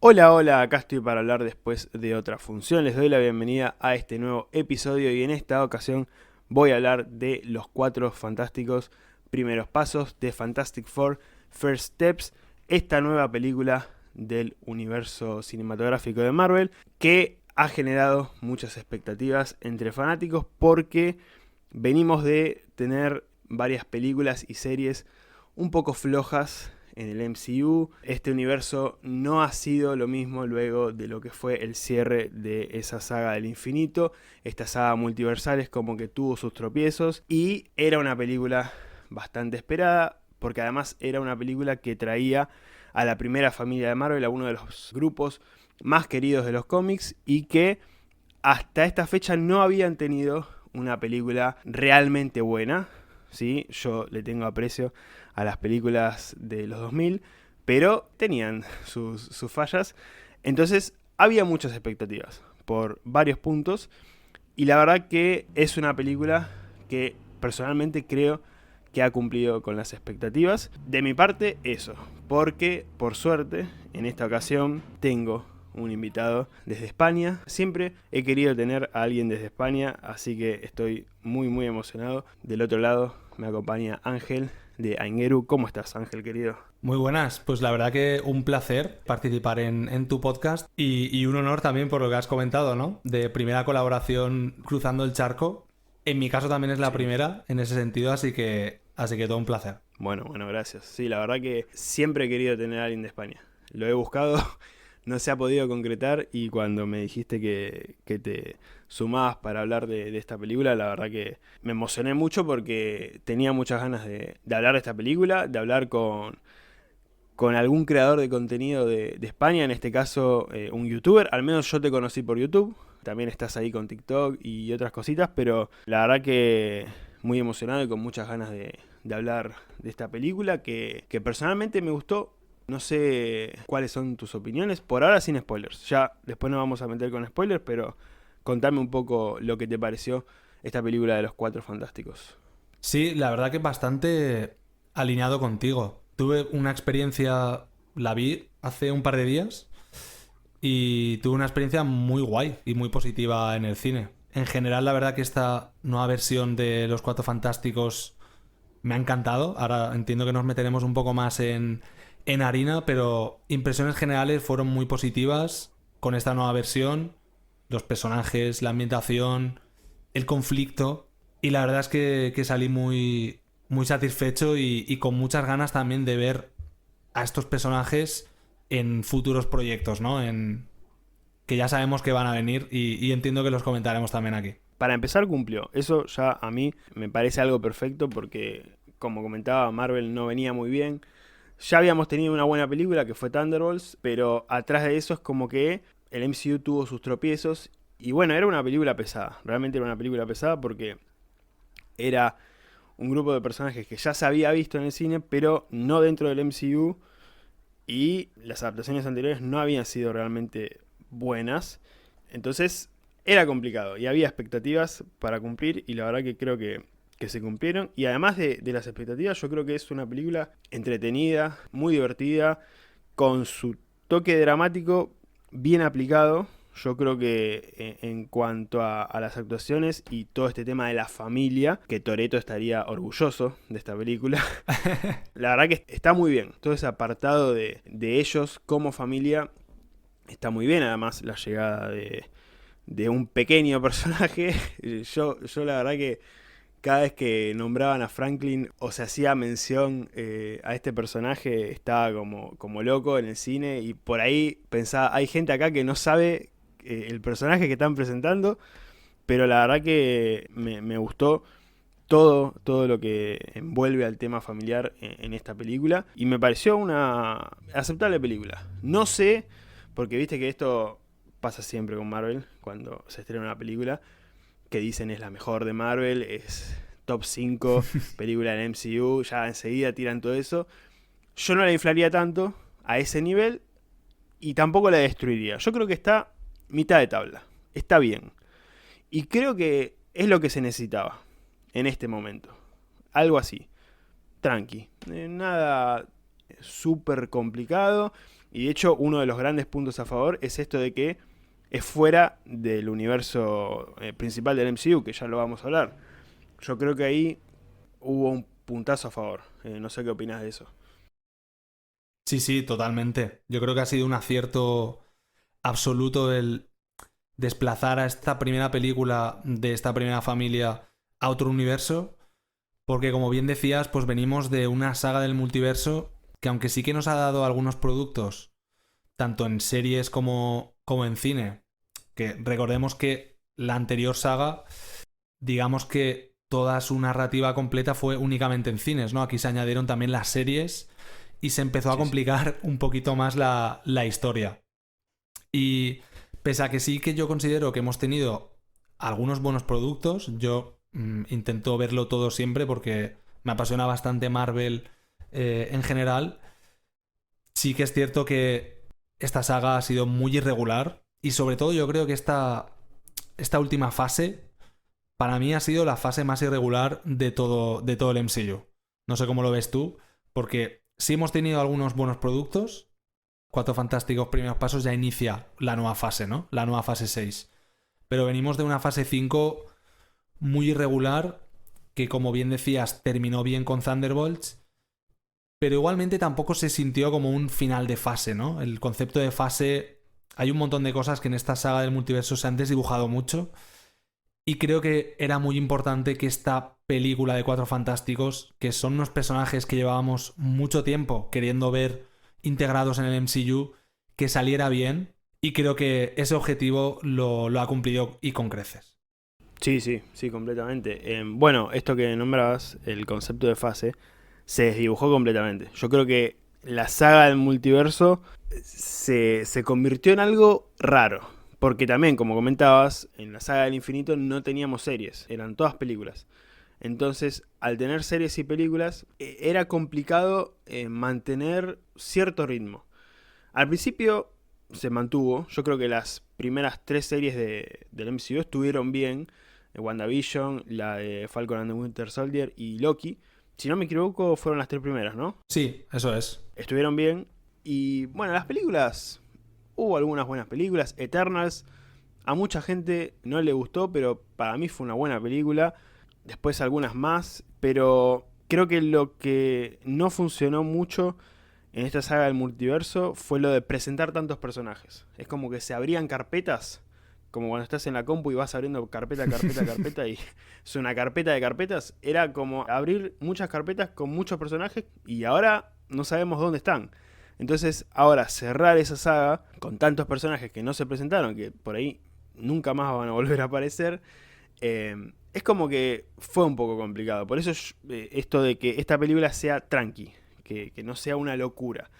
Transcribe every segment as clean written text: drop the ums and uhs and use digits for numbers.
Hola, hola, acá estoy para hablar después de otra función. Les doy la bienvenida a este nuevo episodio y en esta ocasión voy a hablar de Los Cuatro Fantásticos Primeros Pasos, de Fantastic Four First Steps, esta nueva película del universo cinematográfico de Marvel que ha generado muchas expectativas entre fanáticos porque venimos de tener varias películas y series un poco flojas en el MCU. Este universo no ha sido lo mismo luego de lo que fue el cierre de esa saga del infinito. Esta saga multiversal es como que tuvo sus tropiezos y era una película bastante esperada porque además era una película que traía a la primera familia de Marvel, a uno de los grupos más queridos de los cómics y que hasta esta fecha no habían tenido una película realmente buena. ¿Sí? Yo le tengo aprecio a las películas de los 2000, pero tenían sus fallas. Entonces había muchas expectativas por varios puntos y la verdad que es una película que personalmente creo que ha cumplido con las expectativas. De mi parte, eso, porque por suerte en esta ocasión tengo un invitado desde España. Siempre he querido tener a alguien desde España, así que estoy muy emocionado. Del otro lado me acompaña Ángel de Aingeru. ¿Cómo estás, Ángel, querido? Muy buenas, pues la verdad que un placer participar en tu podcast y un honor también por lo que has comentado, ¿no? De primera colaboración cruzando el charco. En mi caso también es la Sí. primera en ese sentido, así que todo un placer. Bueno, gracias. Sí, la verdad que siempre he querido tener a alguien de España. Lo he buscado, no se ha podido concretar y cuando me dijiste que te sumabas para hablar de esta película, la verdad que me emocioné mucho porque tenía muchas ganas de hablar de esta película, de hablar con algún creador de contenido de España, en este caso un youtuber. Al menos yo te conocí por YouTube, también estás ahí con TikTok y otras cositas, pero la verdad que muy emocionado y con muchas ganas de hablar de esta película que personalmente me gustó. No sé cuáles son tus opiniones, por ahora sin spoilers. Ya después nos vamos a meter con spoilers, pero contame un poco lo que te pareció esta película de los Cuatro Fantásticos. Sí, la verdad que bastante alineado contigo. Tuve una experiencia, la vi hace un par de días y tuve una experiencia muy guay y muy positiva en el cine. En general, la verdad que esta nueva versión de Los Cuatro Fantásticos me ha encantado. Ahora entiendo que nos meteremos un poco más en harina, pero impresiones generales fueron muy positivas con esta nueva versión. Los personajes, la ambientación, el conflicto. Y la verdad es que salí muy satisfecho y con muchas ganas también de ver a estos personajes en futuros proyectos, ¿no? Que ya sabemos que van a venir y entiendo que los comentaremos también aquí. Para empezar cumplió. Eso ya a mí me parece algo perfecto porque, como comentaba, Marvel no venía muy bien. Ya habíamos tenido una buena película que fue Thunderbolts, pero atrás de eso es como que el MCU tuvo sus tropiezos. Y bueno, era una película pesada. Realmente era una película pesada porque era un grupo de personajes que ya se había visto en el cine, pero no dentro del MCU. Y las adaptaciones anteriores no habían sido realmente buenas. Entonces era complicado y había expectativas para cumplir y la verdad que creo que se cumplieron. Y además de las expectativas, yo creo que es una película entretenida, muy divertida, con su toque dramático bien aplicado. Yo creo que en cuanto a las actuaciones y todo este tema de la familia, que Toretto estaría orgulloso de esta película, la verdad que está muy bien. Todo ese apartado de ellos como familia está muy bien. Además, la llegada de un pequeño personaje. Yo la verdad que cada vez que nombraban a Franklin o se hacía mención a este personaje, estaba como loco en el cine. Y por ahí pensaba, hay gente acá que no sabe el personaje que están presentando. Pero la verdad que me gustó todo lo que envuelve al tema familiar en esta película. Y me pareció una aceptable película. No sé, porque viste que esto pasa siempre con Marvel, cuando se estrena una película, que dicen es la mejor de Marvel, es top 5 película en MCU, ya enseguida tiran todo eso. Yo no la inflaría tanto a ese nivel y tampoco la destruiría. Yo creo que está mitad de tabla, está bien. Y creo que es lo que se necesitaba en este momento. Algo así, tranqui. Nada súper complicado. Y de hecho, uno de los grandes puntos a favor es esto de que es fuera del universo principal del MCU, que ya lo vamos a hablar. Yo creo que ahí hubo un puntazo a favor. No sé qué opinas de eso. Sí, sí, totalmente. Yo creo que ha sido un acierto absoluto el desplazar a esta primera película de esta primera familia a otro universo, porque como bien decías, pues venimos de una saga del multiverso que aunque sí que nos ha dado algunos productos, tanto en series como en cine, que recordemos que la anterior saga, digamos que toda su narrativa completa fue únicamente en cines, ¿no? Aquí se añadieron también las series y se empezó a Sí, sí. complicar un poquito más la historia. Y pese a que sí que yo considero que hemos tenido algunos buenos productos, yo intento verlo todo siempre porque me apasiona bastante Marvel en general. Sí que es cierto que esta saga ha sido muy irregular y sobre todo yo creo que esta última fase para mí ha sido la fase más irregular de todo el MCU. No sé cómo lo ves tú, porque sí hemos tenido algunos buenos productos. Cuatro Fantásticos Primeros Pasos ya inicia la nueva fase, ¿no? La nueva fase 6. Pero venimos de una fase 5 muy irregular que, como bien decías, terminó bien con Thunderbolts, pero igualmente tampoco se sintió como un final de fase, ¿no? El concepto de fase... Hay un montón de cosas que en esta saga del multiverso se han desdibujado mucho y creo que era muy importante que esta película de Cuatro Fantásticos, que son unos personajes que llevábamos mucho tiempo queriendo ver integrados en el MCU, que saliera bien y creo que ese objetivo lo ha cumplido y con creces. Sí, sí, sí, completamente. Bueno, esto que nombrabas, el concepto de fase, se desdibujó completamente. Yo creo que la saga del multiverso se convirtió en algo raro. Porque también, como comentabas, en la saga del infinito no teníamos series, eran todas películas. Entonces, al tener series y películas, era complicado mantener cierto ritmo. Al principio se mantuvo, yo creo que las primeras tres series del MCU estuvieron bien. WandaVision, la de Falcon and the Winter Soldier y Loki. Si no me equivoco, fueron las tres primeras, ¿no? Sí, eso es. Estuvieron bien. Y bueno, las películas, hubo algunas buenas películas. Eternals, a mucha gente no le gustó, pero para mí fue una buena película. Después algunas más, pero creo que lo que no funcionó mucho en esta saga del multiverso fue lo de presentar tantos personajes. Es como que se abrían carpetas, como cuando estás en la compu y vas abriendo carpeta, carpeta, carpeta, y es una carpeta de carpetas. Era como abrir muchas carpetas con muchos personajes y ahora no sabemos dónde están. Entonces, ahora cerrar esa saga con tantos personajes que no se presentaron, que por ahí nunca más van a volver a aparecer, es como que fue un poco complicado. Por eso esto de que esta película sea tranqui, que no sea una locura.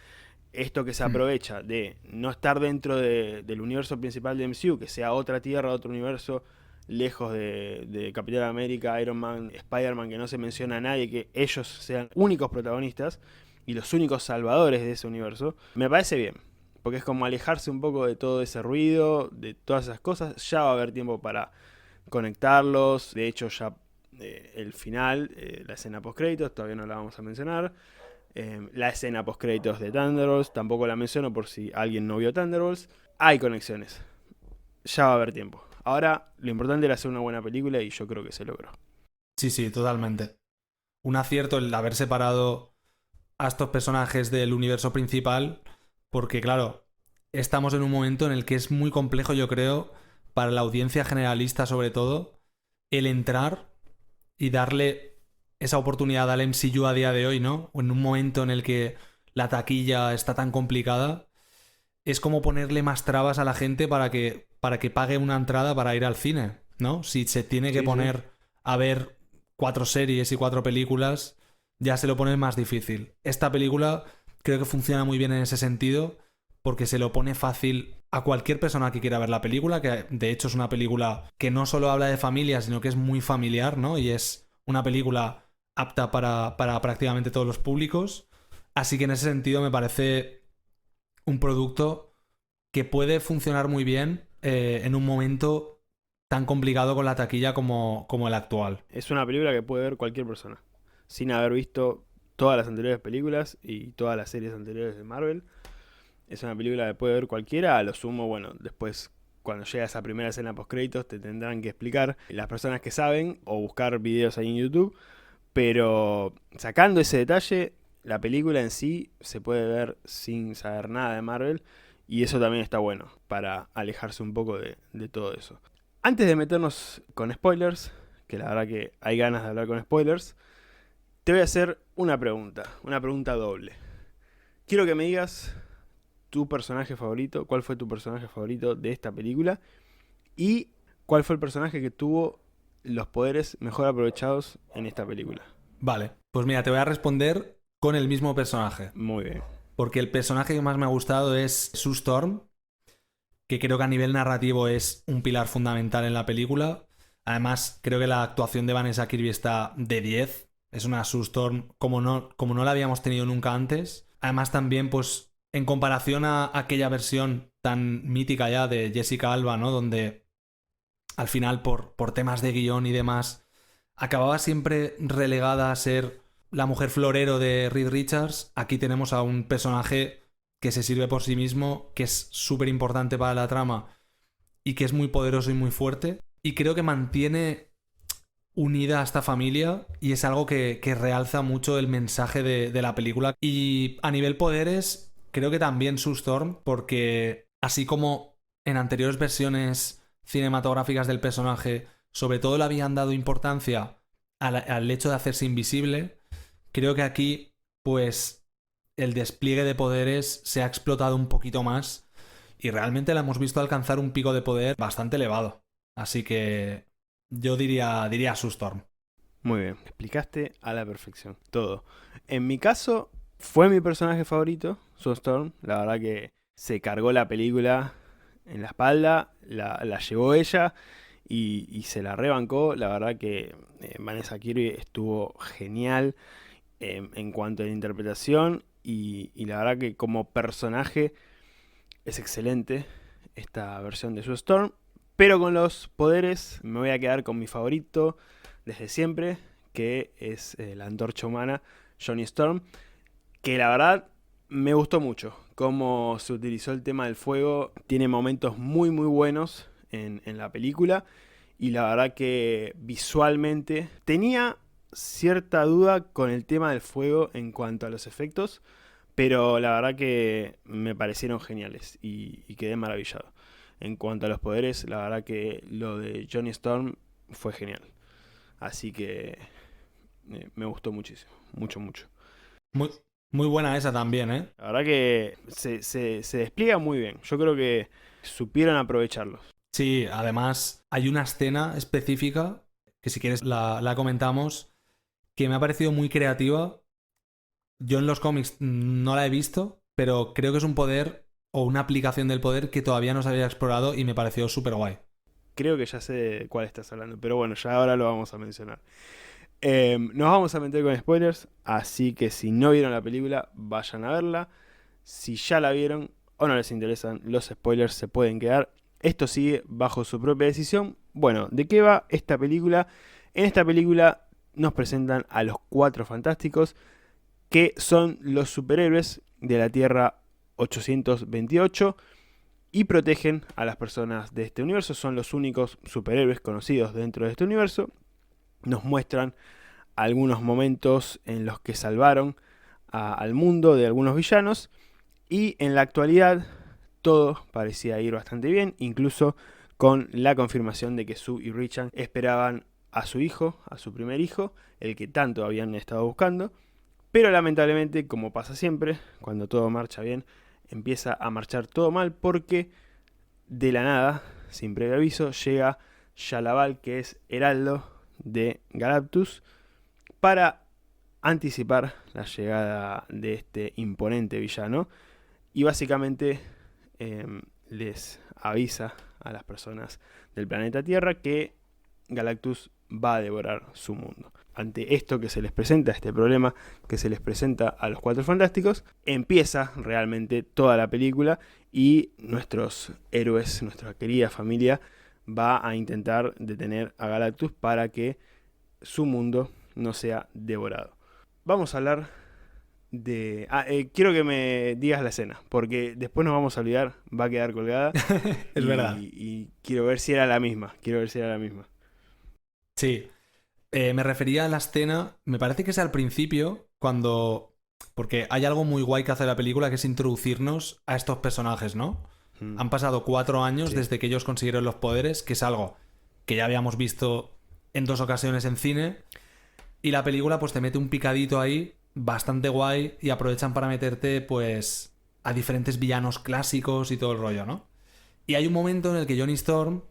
Esto que se Hmm. aprovecha de no estar dentro del universo principal de MCU, que sea otra tierra, otro universo, lejos de Capitán América, Iron Man, Spider-Man, que no se menciona a nadie, que ellos sean únicos protagonistas y los únicos salvadores de ese universo, me parece bien. Porque es como alejarse un poco de todo ese ruido, de todas esas cosas. Ya va a haber tiempo para conectarlos. De hecho, ya el final, la escena post créditos, todavía no la vamos a mencionar. La escena post créditos de Thunderbolts, tampoco la menciono por si alguien no vio Thunderbolts. Hay conexiones. Ya va a haber tiempo. Ahora, lo importante era hacer una buena película y yo creo que se logró. Sí, sí, totalmente. Un acierto el haber separado a estos personajes del universo principal, porque claro, estamos en un momento en el que es muy complejo, yo creo, para la audiencia generalista sobre todo, el entrar y darle esa oportunidad al MCU a día de hoy, ¿no? O en un momento en el que la taquilla está tan complicada, es como ponerle más trabas a la gente para que pague una entrada para ir al cine, ¿no? Si se tiene que Sí, sí. poner a ver cuatro series y cuatro películas, ya se lo pone más difícil. Esta película creo que funciona muy bien en ese sentido porque se lo pone fácil a cualquier persona que quiera ver la película, que de hecho es una película que no solo habla de familia, sino que es muy familiar, ¿no? Y es una película apta para prácticamente todos los públicos. Así que en ese sentido me parece un producto que puede funcionar muy bien en un momento tan complicado con la taquilla como el actual. Es una película que puede ver cualquier persona. Sin haber visto todas las anteriores películas y todas las series anteriores de Marvel. Es una película que puede ver cualquiera, a lo sumo, bueno, después cuando llega esa primera escena post créditos te tendrán que explicar las personas que saben o buscar videos ahí en YouTube, pero sacando ese detalle, la película en sí se puede ver sin saber nada de Marvel y eso también está bueno para alejarse un poco de todo eso. Antes de meternos con spoilers, que la verdad que hay ganas de hablar con spoilers, te voy a hacer una pregunta doble. Quiero que me digas tu personaje favorito, cuál fue tu personaje favorito de esta película y cuál fue el personaje que tuvo los poderes mejor aprovechados en esta película. Vale, pues mira, te voy a responder con el mismo personaje. Muy bien. Porque el personaje que más me ha gustado es Sue Storm, que creo que a nivel narrativo es un pilar fundamental en la película. Además, creo que la actuación de Vanessa Kirby está de 10. Es una Sue Storm como no la habíamos tenido nunca antes. Además, también, pues, en comparación a aquella versión tan mítica ya de Jessica Alba, ¿no? Donde al final, por temas de guión y demás, acababa siempre relegada a ser la mujer florero de Reed Richards. Aquí tenemos a un personaje que se sirve por sí mismo, que es súper importante para la trama y que es muy poderoso y muy fuerte. Y creo que mantiene unida a esta familia y es algo que realza mucho el mensaje de la película. Y a nivel poderes, creo que también Sue Storm, porque así como en anteriores versiones cinematográficas del personaje, sobre todo le habían dado importancia al hecho de hacerse invisible, creo que aquí, pues, el despliegue de poderes se ha explotado un poquito más y realmente la hemos visto alcanzar un pico de poder bastante elevado. Así que yo diría Sue Storm. Muy bien, explicaste a la perfección todo. En mi caso, fue mi personaje favorito, Sue Storm. La verdad que se cargó la película en la espalda, la llevó ella y se la rebancó. La verdad que Vanessa Kirby estuvo genial en cuanto a la interpretación y la verdad que como personaje es excelente esta versión de Sue Storm. Pero con los poderes me voy a quedar con mi favorito desde siempre, que es la antorcha humana, Johnny Storm, que la verdad me gustó mucho cómo se utilizó el tema del fuego. Tiene momentos muy muy buenos en la película y la verdad que visualmente tenía cierta duda con el tema del fuego en cuanto a los efectos, pero la verdad que me parecieron geniales y quedé maravillado. En cuanto a los poderes, la verdad que lo de Johnny Storm fue genial. Así que me gustó muchísimo, mucho, mucho. Muy, muy buena esa también, ¿eh? La verdad que se despliega muy bien. Yo creo que supieron aprovecharlos. Sí, además hay una escena específica, que si quieres la comentamos, que me ha parecido muy creativa. Yo en los cómics no la he visto, pero creo que es un poder o una aplicación del poder que todavía no se había explorado y me pareció súper guay. Creo que ya sé de cuál estás hablando, pero bueno, ya ahora lo vamos a mencionar. Nos vamos a meter con spoilers, así que si no vieron la película, vayan a verla. Si ya la vieron o no les interesan los spoilers, se pueden quedar. Esto sigue bajo su propia decisión. Bueno, ¿de qué va esta película? En esta película nos presentan a los Cuatro Fantásticos, que son los superhéroes de la Tierra 828 y protegen a las personas de este universo. Son los únicos superhéroes conocidos dentro de este universo. Nos muestran algunos momentos en los que salvaron al mundo de algunos villanos y en la actualidad todo parecía ir bastante bien, incluso con la confirmación de que Sue y Richard esperaban a su hijo, a su primer hijo, el que tanto habían estado buscando, pero lamentablemente, como pasa siempre, cuando todo marcha bien, empieza a marchar todo mal porque de la nada, sin previo aviso, llega Shalaval, que es heraldo de Galactus, para anticipar la llegada de este imponente villano y básicamente les avisa a las personas del planeta Tierra que Galactus va a devorar su mundo. Ante esto que se les presenta, este problema que se les presenta a los Cuatro Fantásticos, empieza realmente toda la película y nuestros héroes, nuestra querida familia, va a intentar detener a Galactus para que su mundo no sea devorado. Vamos a hablar Quiero que me digas la escena, porque después nos vamos a olvidar, va a quedar colgada. Es verdad. Y quiero ver si era la misma. Quiero ver si era la misma. Sí. Me refería a la escena, me parece que es al principio, cuando... Porque hay algo muy guay que hace la película, que es introducirnos a estos personajes, ¿no? Mm, Han pasado 4 años sí, desde que ellos consiguieron los poderes, que es algo que ya habíamos visto en 2 ocasiones en cine. Y la película pues te mete un picadito ahí, bastante guay, y aprovechan para meterte pues a diferentes villanos clásicos y todo el rollo, ¿no? Y hay un momento en el que Johnny Storm,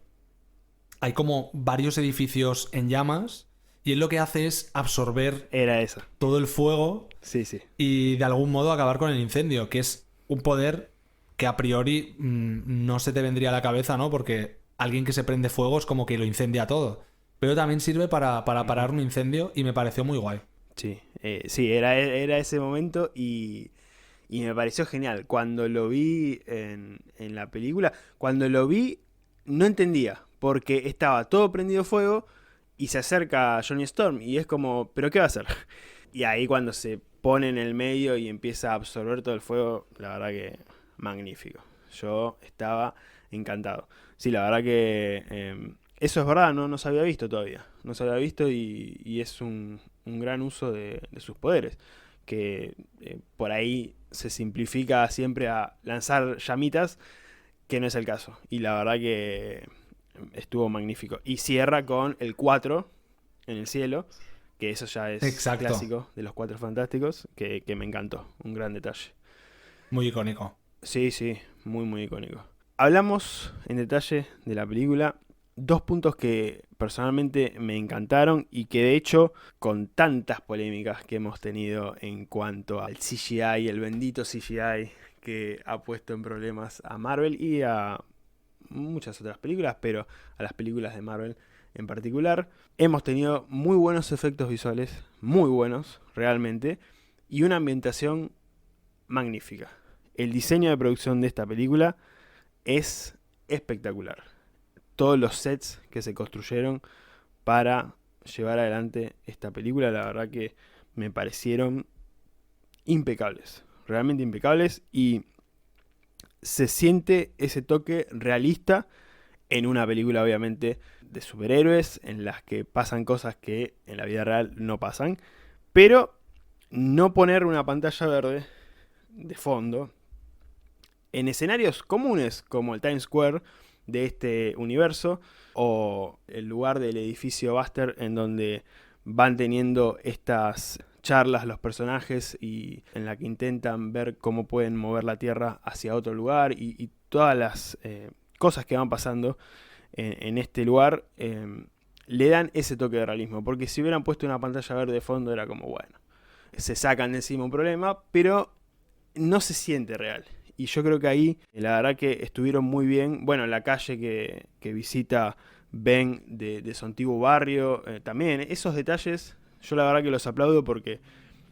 hay como varios edificios en llamas, y él lo que hace es absorber era esa. todo el fuego Sí, sí. y de algún modo acabar con el incendio, que es un poder que a priori no se te vendría a la cabeza, ¿no? Porque alguien que se prende fuego es como que lo incendia todo. Pero también sirve para parar un incendio y me pareció muy guay. Sí, sí, era ese momento y me pareció genial. Cuando lo vi en la película, cuando lo vi no entendía, porque estaba todo prendido fuego y se acerca Johnny Storm y es como, ¿pero qué va a hacer? Y ahí cuando se pone en el medio y empieza a absorber todo el fuego, la verdad que magnífico. Yo estaba encantado. Sí, la verdad que eso es verdad, no se había visto todavía. No se había visto y es un gran uso de sus poderes. Que por ahí se simplifica siempre a lanzar llamitas, que no es el caso. Y la verdad que estuvo magnífico. Y cierra con el 4 en el cielo, que eso ya es Exacto. clásico de los Cuatro Fantásticos, que me encantó. Un gran detalle. Muy icónico. Sí, sí, muy, muy icónico. Hablamos en detalle de la película. Dos puntos que personalmente me encantaron y que de hecho, con tantas polémicas que hemos tenido en cuanto al CGI, el bendito CGI que ha puesto en problemas a Marvel y a muchas otras películas, pero a las películas de Marvel en particular, hemos tenido muy buenos efectos visuales, muy buenos, realmente, y una ambientación magnífica. El diseño de producción de esta película es espectacular. Todos los sets que se construyeron para llevar adelante esta película, la verdad que me parecieron impecables, realmente impecables, y se siente ese toque realista en una película obviamente de superhéroes en las que pasan cosas que en la vida real no pasan, pero no poner una pantalla verde de fondo en escenarios comunes como el Times Square de este universo o el lugar del edificio Buster en donde van teniendo estas charlas los personajes y en la que intentan ver cómo pueden mover la Tierra hacia otro lugar y todas las cosas que van pasando en este lugar le dan ese toque de realismo, porque si hubieran puesto una pantalla verde de fondo era como, bueno, se sacan de encima un problema, pero no se siente real. Y yo creo que ahí, la verdad que estuvieron muy bien. Bueno, la calle que visita Ben de su antiguo barrio, también esos detalles, yo la verdad que los aplaudo porque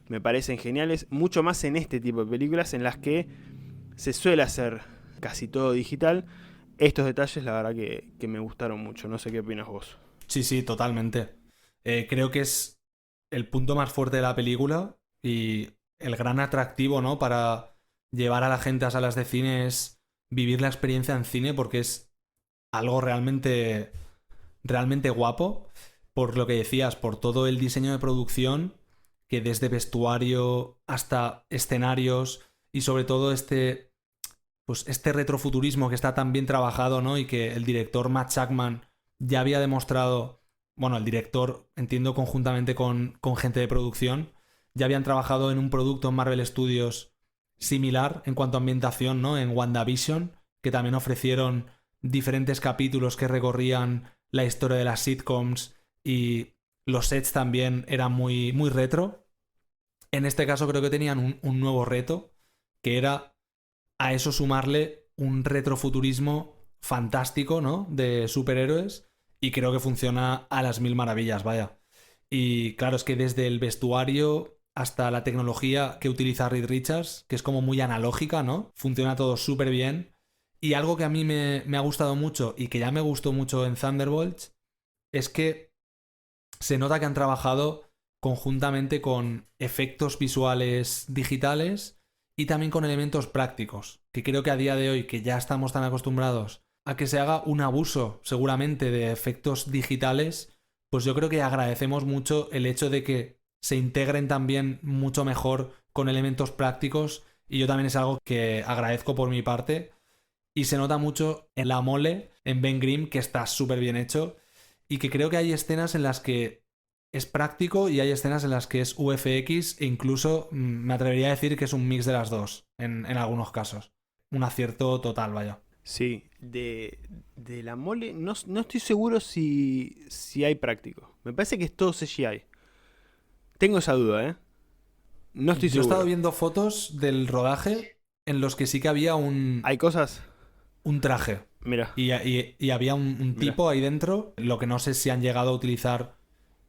me parecen geniales. Mucho más en este tipo de películas en las que se suele hacer casi todo digital. Estos detalles, la verdad que me gustaron mucho. No sé qué opinas vos. Sí, sí, totalmente. Creo que es el punto más fuerte de la película y el gran atractivo, ¿no? Para llevar a la gente a salas de cine es vivir la experiencia en cine porque es algo realmente, realmente guapo. Por lo que decías, por todo el diseño de producción, que desde vestuario hasta escenarios y sobre todo pues este retrofuturismo que está tan bien trabajado, ¿no? Y que el director Matt Shakman ya había demostrado, bueno, el director, entiendo conjuntamente con gente de producción, ya habían trabajado en un producto en Marvel Studios similar en cuanto a ambientación, ¿no? En WandaVision, que también ofrecieron diferentes capítulos que recorrían la historia de las sitcoms y los sets también eran muy, muy retro. En este caso creo que tenían un nuevo reto, que era a eso sumarle un retrofuturismo fantástico, ¿no? De superhéroes. Y creo que funciona a las mil maravillas, vaya. Y claro, es que desde el vestuario hasta la tecnología que utiliza Reed Richards, que es como muy analógica, ¿no? Funciona todo súper bien. Y algo que a mí me ha gustado mucho y que ya me gustó mucho en Thunderbolts es que se nota que han trabajado conjuntamente con efectos visuales digitales y también con elementos prácticos, que creo que a día de hoy, que ya estamos tan acostumbrados a que se haga un abuso seguramente de efectos digitales, pues yo creo que agradecemos mucho el hecho de que se integren también mucho mejor con elementos prácticos, y yo también es algo que agradezco por mi parte, y se nota mucho en la mole, en Ben Grimm, que está súper bien hecho, y que creo que hay escenas en las que es práctico y hay escenas en las que es VFX, e incluso me atrevería a decir que es un mix de las dos en algunos casos. Un acierto total, vaya. Sí, de la mole no estoy seguro si hay práctico. Me parece que es todo CGI. Tengo esa duda, ¿eh? No estoy Yo he estado seguro. viendo fotos del rodaje en los que sí que había Hay cosas... un traje. Mira, Y había un mira. tipo ahí dentro. Lo que no sé si han llegado a utilizar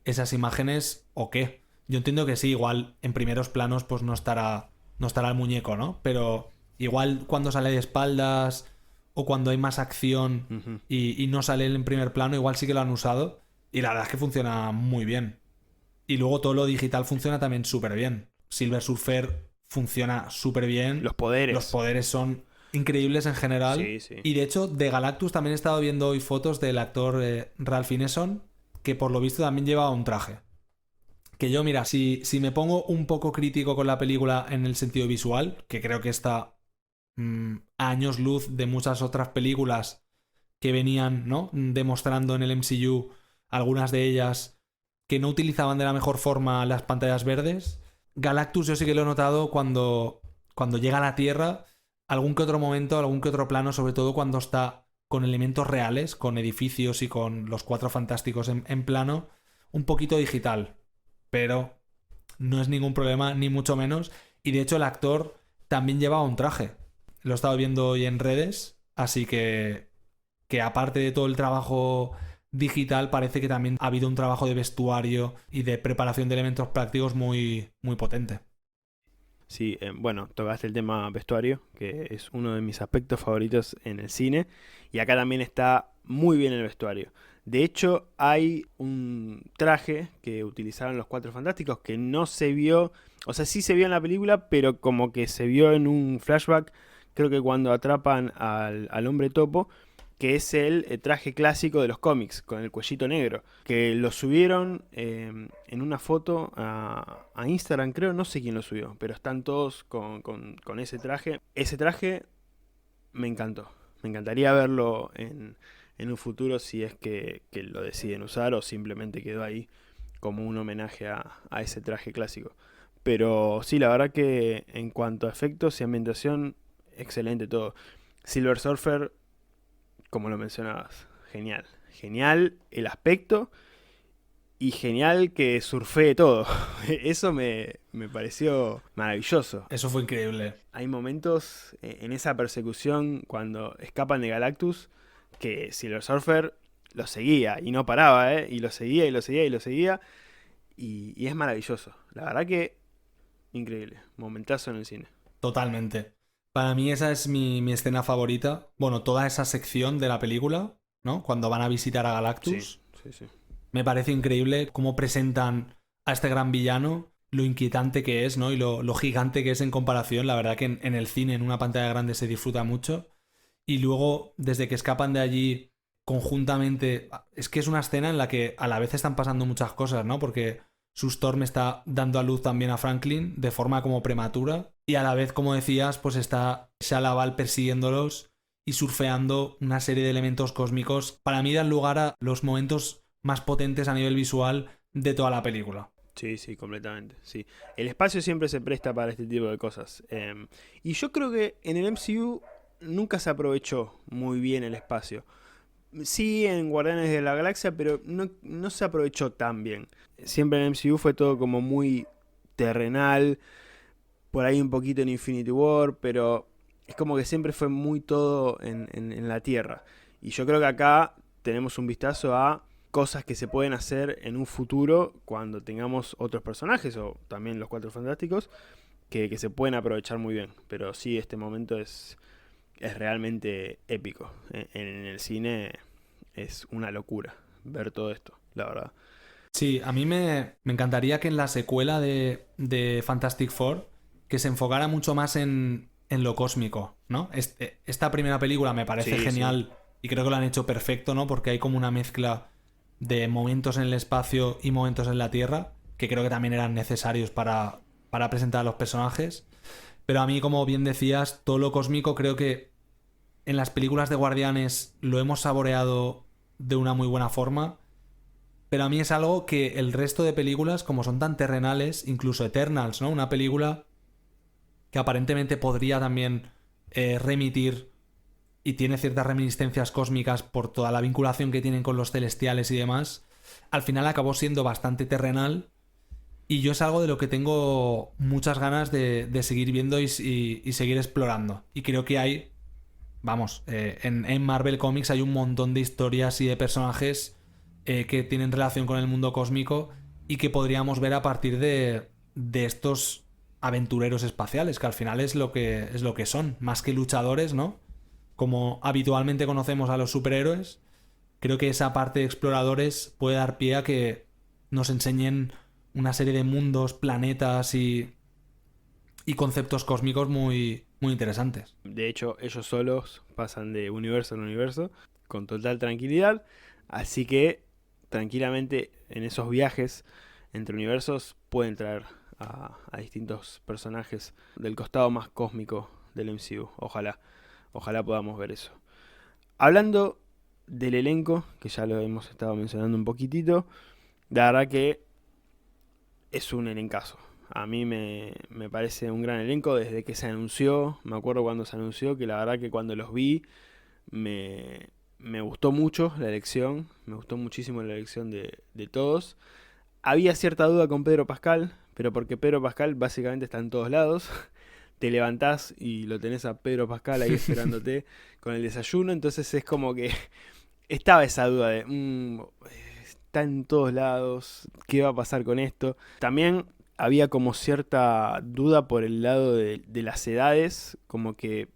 esas imágenes o qué. Yo entiendo que sí, igual en primeros planos pues no estará el muñeco, ¿no? Pero igual cuando sale de espaldas o cuando hay más acción Ujú. y no sale él en primer plano, igual sí que lo han usado. Y la verdad es que funciona muy bien. Y luego todo lo digital funciona también súper bien. Silver Surfer funciona súper bien. Los Los poderes. poderes son increíbles en general. Sí, sí. Y de hecho, de Galactus también he estado viendo hoy fotos del actor Ralph Ineson, que por lo visto también llevaba un traje. Que yo, mira, si me pongo un poco crítico con la película en el sentido visual, que creo que está a años luz de muchas otras películas que venían, ¿no?, demostrando en el MCU, algunas de ellas que no utilizaban de la mejor forma las pantallas verdes. Galactus yo sí que lo he notado cuando llega a la Tierra, algún que otro momento, algún que otro plano, sobre todo cuando está con elementos reales, con edificios y con los Cuatro Fantásticos en plano, un poquito digital, pero no es ningún problema, ni mucho menos. Y de hecho el actor también llevaba un traje. Lo he estado viendo hoy en redes, así que aparte de todo el trabajo digital, parece que también ha habido un trabajo de vestuario y de preparación de elementos prácticos muy, muy potente. Sí, bueno, tocaste el tema vestuario, que es uno de mis aspectos favoritos en el cine. Y acá también está muy bien el vestuario. De hecho, hay un traje que utilizaron los Cuatro Fantásticos que no se vio, o sea, sí se vio en la película, pero como que se vio en un flashback, creo que cuando atrapan al hombre topo, que es el traje clásico de los cómics, con el cuellito negro, que lo subieron en una foto a Instagram, creo, no sé quién lo subió, pero están todos con ese traje. Ese traje me encantó, me encantaría verlo en un futuro si es que lo deciden usar o simplemente quedó ahí como un homenaje a ese traje clásico. Pero sí, la verdad que en cuanto a efectos y ambientación, excelente todo. Silver Surfer, como lo mencionabas, genial. Genial el aspecto y genial que surfee todo. Eso me pareció maravilloso. Eso fue increíble. Hay momentos en esa persecución cuando escapan de Galactus que Silver Surfer lo seguía y no paraba, ¿eh? Y lo seguía y lo seguía y lo seguía. Y es maravilloso. La verdad que increíble. Momentazo en el cine. Totalmente. Para mí esa es mi escena favorita. Bueno, toda esa sección de la película, ¿no? Cuando van a visitar a Sí, Galactus. sí, sí. Me parece increíble cómo presentan a este gran villano, lo inquietante que es, ¿no? Y lo gigante que es en comparación. La verdad que en el cine, en una pantalla grande, se disfruta mucho. Y luego, desde que escapan de allí conjuntamente, es que es una escena en la que a la vez están pasando muchas cosas, ¿no? Porque su Storm está dando a luz también a Franklin de forma como prematura, y a la vez, como decías, pues está Shalaval persiguiéndolos y surfeando una serie de elementos cósmicos. Para mí dan lugar a los momentos más potentes a nivel visual de toda la película. Sí, sí, completamente. Sí. El espacio siempre se presta para este tipo de cosas. Y yo creo que en el MCU nunca se aprovechó muy bien el espacio. Sí, en Guardianes de la Galaxia, pero no se aprovechó tan bien. Siempre en el MCU fue todo como muy terrenal, por ahí un poquito en Infinity War, pero es como que siempre fue muy todo en la Tierra. Y yo creo que acá tenemos un vistazo a cosas que se pueden hacer en un futuro cuando tengamos otros personajes o también los Cuatro Fantásticos que se pueden aprovechar muy bien. Pero sí, este momento es realmente épico. En el cine es una locura ver todo esto, la verdad. Sí, a mí me encantaría que en la secuela de Fantastic Four que se enfocara mucho más en lo cósmico, ¿no? Esta primera película me parece Sí, sí. genial y creo que lo han hecho perfecto, ¿no? Porque hay como una mezcla de momentos en el espacio y momentos en la Tierra que creo que también eran necesarios para presentar a los personajes. Pero a mí, como bien decías, todo lo cósmico creo que en las películas de Guardianes lo hemos saboreado de una muy buena forma, pero a mí es algo que el resto de películas, como son tan terrenales, incluso Eternals, ¿no? Una película que aparentemente podría también remitir y tiene ciertas reminiscencias cósmicas por toda la vinculación que tienen con los celestiales y demás, al final acabó siendo bastante terrenal y yo es algo de lo que tengo muchas ganas de seguir viendo y seguir explorando. Y creo que hay, vamos, en Marvel Comics hay un montón de historias y de personajes que tienen relación con el mundo cósmico y que podríamos ver a partir de estos aventureros espaciales, que al final es lo que son, más que luchadores, ¿no? Como habitualmente conocemos a los superhéroes, creo que esa parte de exploradores puede dar pie a que nos enseñen una serie de mundos, planetas y conceptos cósmicos muy, muy interesantes. De hecho, ellos solos pasan de universo en universo con total tranquilidad. Así que tranquilamente en esos viajes entre universos pueden traer a distintos personajes del costado más cósmico del MCU. Ojalá podamos ver eso. Hablando del elenco, que ya lo hemos estado mencionando un poquitito, la verdad que es un elencazo. A mí me parece un gran elenco desde que se anunció. Me acuerdo cuando se anunció que la verdad que cuando los vi me gustó mucho la elección. Me gustó muchísimo la elección de todos. Había cierta duda con Pedro Pascal, pero porque Pedro Pascal básicamente está en todos lados. Te levantás y lo tenés a Pedro Pascal ahí esperándote con el desayuno. Entonces es como que estaba esa duda de... está en todos lados, ¿qué va a pasar con esto? También había como cierta duda por el lado de las edades, como que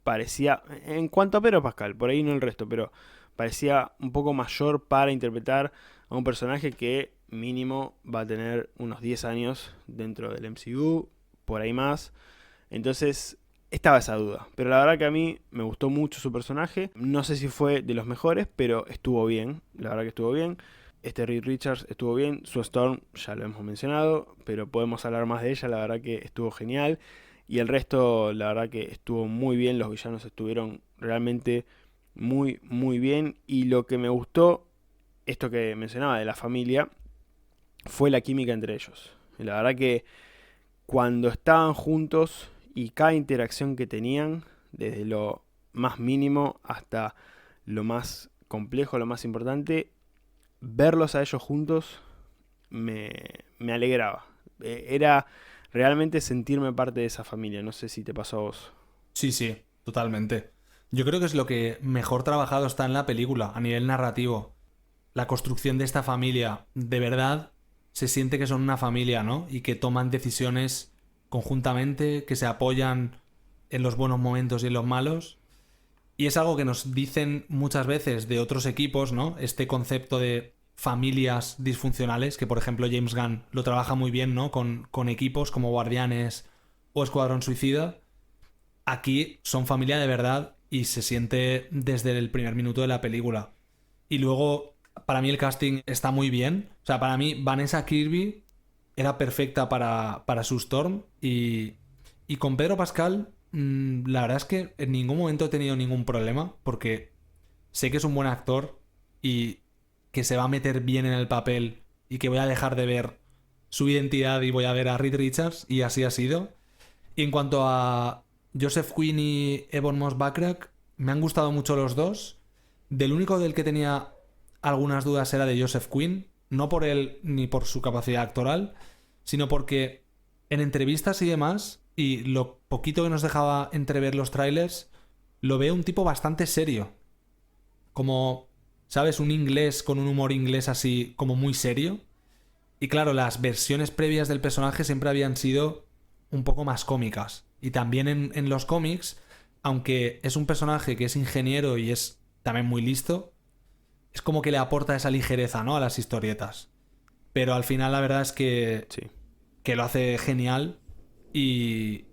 parecía, en cuanto a Pedro Pascal, por ahí no el resto, pero parecía un poco mayor para interpretar a un personaje que mínimo va a tener unos 10 años dentro del MCU, por ahí más. Entonces estaba esa duda, pero la verdad que a mí me gustó mucho su personaje. No sé si fue de los mejores, pero estuvo bien, la verdad que estuvo bien. Reed Richards estuvo bien, Sue Storm ya lo hemos mencionado, pero podemos hablar más de ella, la verdad que estuvo genial. Y el resto, la verdad que estuvo muy bien, los villanos estuvieron realmente muy, muy bien. Y lo que me gustó, esto que mencionaba de la familia, fue la química entre ellos. Y la verdad que cuando estaban juntos y cada interacción que tenían, desde lo más mínimo hasta lo más complejo, lo más importante, verlos a ellos juntos me alegraba. Era realmente sentirme parte de esa familia. No sé si te pasó a vos. Sí, sí, totalmente. Yo creo que es lo que mejor trabajado está en la película, a nivel narrativo. La construcción de esta familia, de verdad, se siente que son una familia, ¿no? Y que toman decisiones conjuntamente, que se apoyan en los buenos momentos y en los malos. Y es algo que nos dicen muchas veces de otros equipos, ¿no? Este concepto de familias disfuncionales, que por ejemplo James Gunn lo trabaja muy bien, ¿no? Con equipos como Guardianes o Escuadrón Suicida. Aquí son familia de verdad y se siente desde el primer minuto de la película. Y luego, para mí el casting está muy bien. O sea, para mí Vanessa Kirby era perfecta para Sue Storm y con Pedro Pascal, la verdad es que en ningún momento he tenido ningún problema porque sé que es un buen actor y que se va a meter bien en el papel y que voy a dejar de ver su identidad y voy a ver a Reed Richards y así ha sido. Y en cuanto a Joseph Quinn y Ebon Moss-Backrack, me han gustado mucho los dos. Del único del que tenía algunas dudas era de Joseph Quinn, no por él ni por su capacidad actoral, sino porque en entrevistas y demás, y lo poquito que nos dejaba entrever los trailers, lo veo un tipo bastante serio. Como, ¿sabes? Un inglés con un humor inglés así como muy serio. Y claro, las versiones previas del personaje siempre habían sido un poco más cómicas. Y también en los cómics, aunque es un personaje que es ingeniero y es también muy listo, es como que le aporta esa ligereza, ¿no? A las historietas. pero al final la verdad es Sí. que lo hace genial y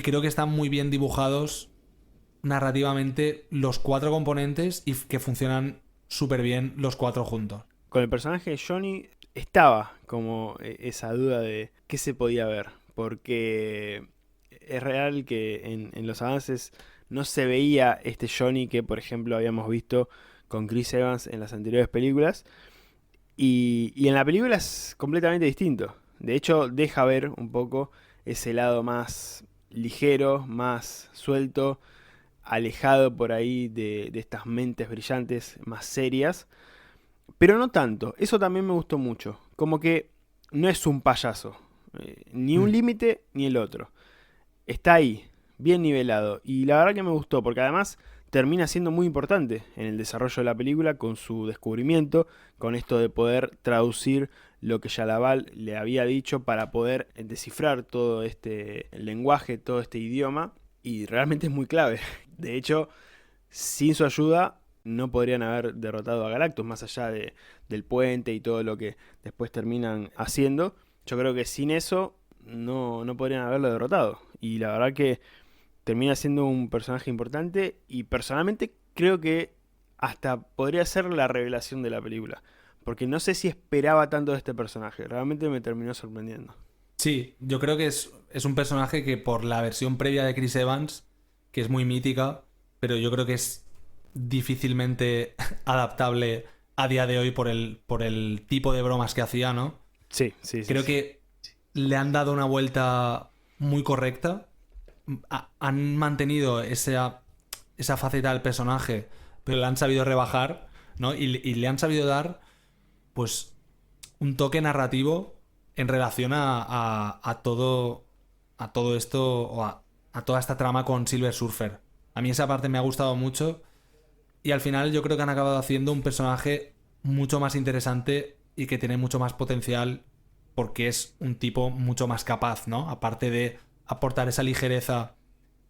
creo que están muy bien dibujados narrativamente los 4 componentes y que funcionan súper bien los 4 juntos. Con el personaje de Johnny estaba como esa duda de qué se podía ver, porque es real que en los avances no se veía este Johnny que, por ejemplo, habíamos visto con Chris Evans en las anteriores películas, y en la película es completamente distinto. De hecho, deja ver un poco ese lado más ligero, más suelto, alejado por ahí de estas mentes brillantes más serias, pero no tanto. Eso también me gustó mucho. Como que no es un payaso. Ni un Mm. límite ni el otro. Está ahí, bien nivelado. Y la verdad que me gustó, porque además termina siendo muy importante en el desarrollo de la película con su descubrimiento, con esto de poder traducir lo que Yalaval le había dicho para poder descifrar todo este lenguaje, todo este idioma. Y realmente es muy clave. De hecho, sin su ayuda no podrían haber derrotado a Galactus, más allá del puente y todo lo que después terminan haciendo. Yo creo que sin eso no podrían haberlo derrotado. Y la verdad que termina siendo un personaje importante y personalmente creo que hasta podría ser la revelación de la película. Porque no sé si esperaba tanto de este personaje. Realmente me terminó sorprendiendo. Sí, yo creo que es un personaje que por la versión previa de Chris Evans, que es muy mítica, pero yo creo que es difícilmente adaptable a día de hoy por el tipo de bromas que hacía, ¿no? Sí, sí, sí, Creo sí. que le han dado una vuelta muy correcta. Han mantenido esa faceta del personaje, pero la han sabido rebajar, ¿no? Y le han sabido dar, pues, un toque narrativo en relación a todo esto o a toda esta trama con Silver Surfer. A mí esa parte me ha gustado mucho y al final yo creo que han acabado haciendo un personaje mucho más interesante y que tiene mucho más potencial porque es un tipo mucho más capaz, ¿no? Aparte de aportar esa ligereza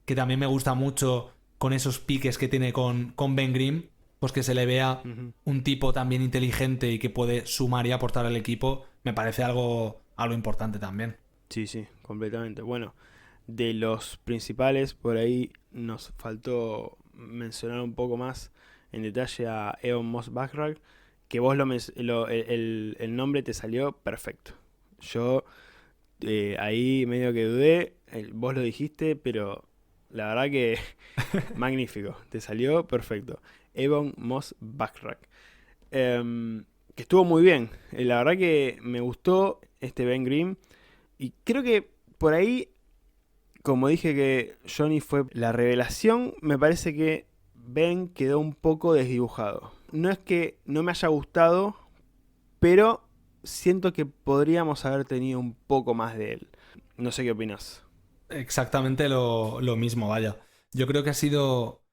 que también me gusta mucho con esos piques que tiene con Ben Grimm, pues que se le vea Ujú. un tipo también inteligente y que puede sumar y aportar al equipo, me parece algo importante también. Sí, sí, completamente. Bueno, de los principales, por ahí nos faltó mencionar un poco más en detalle a Evan Moss Backrack, que vos el nombre te salió perfecto. Yo ahí medio que dudé, vos lo dijiste, pero la verdad que magnífico, te salió perfecto. Evan Moss Backrack. Que estuvo muy bien. La verdad que me gustó este Ben Grimm. Y creo que por ahí, como dije que Johnny fue la revelación, me parece que Ben quedó un poco desdibujado. No es que no me haya gustado, pero siento que podríamos haber tenido un poco más de él. No sé qué opinas. Exactamente lo mismo, vaya. Yo creo que ha sido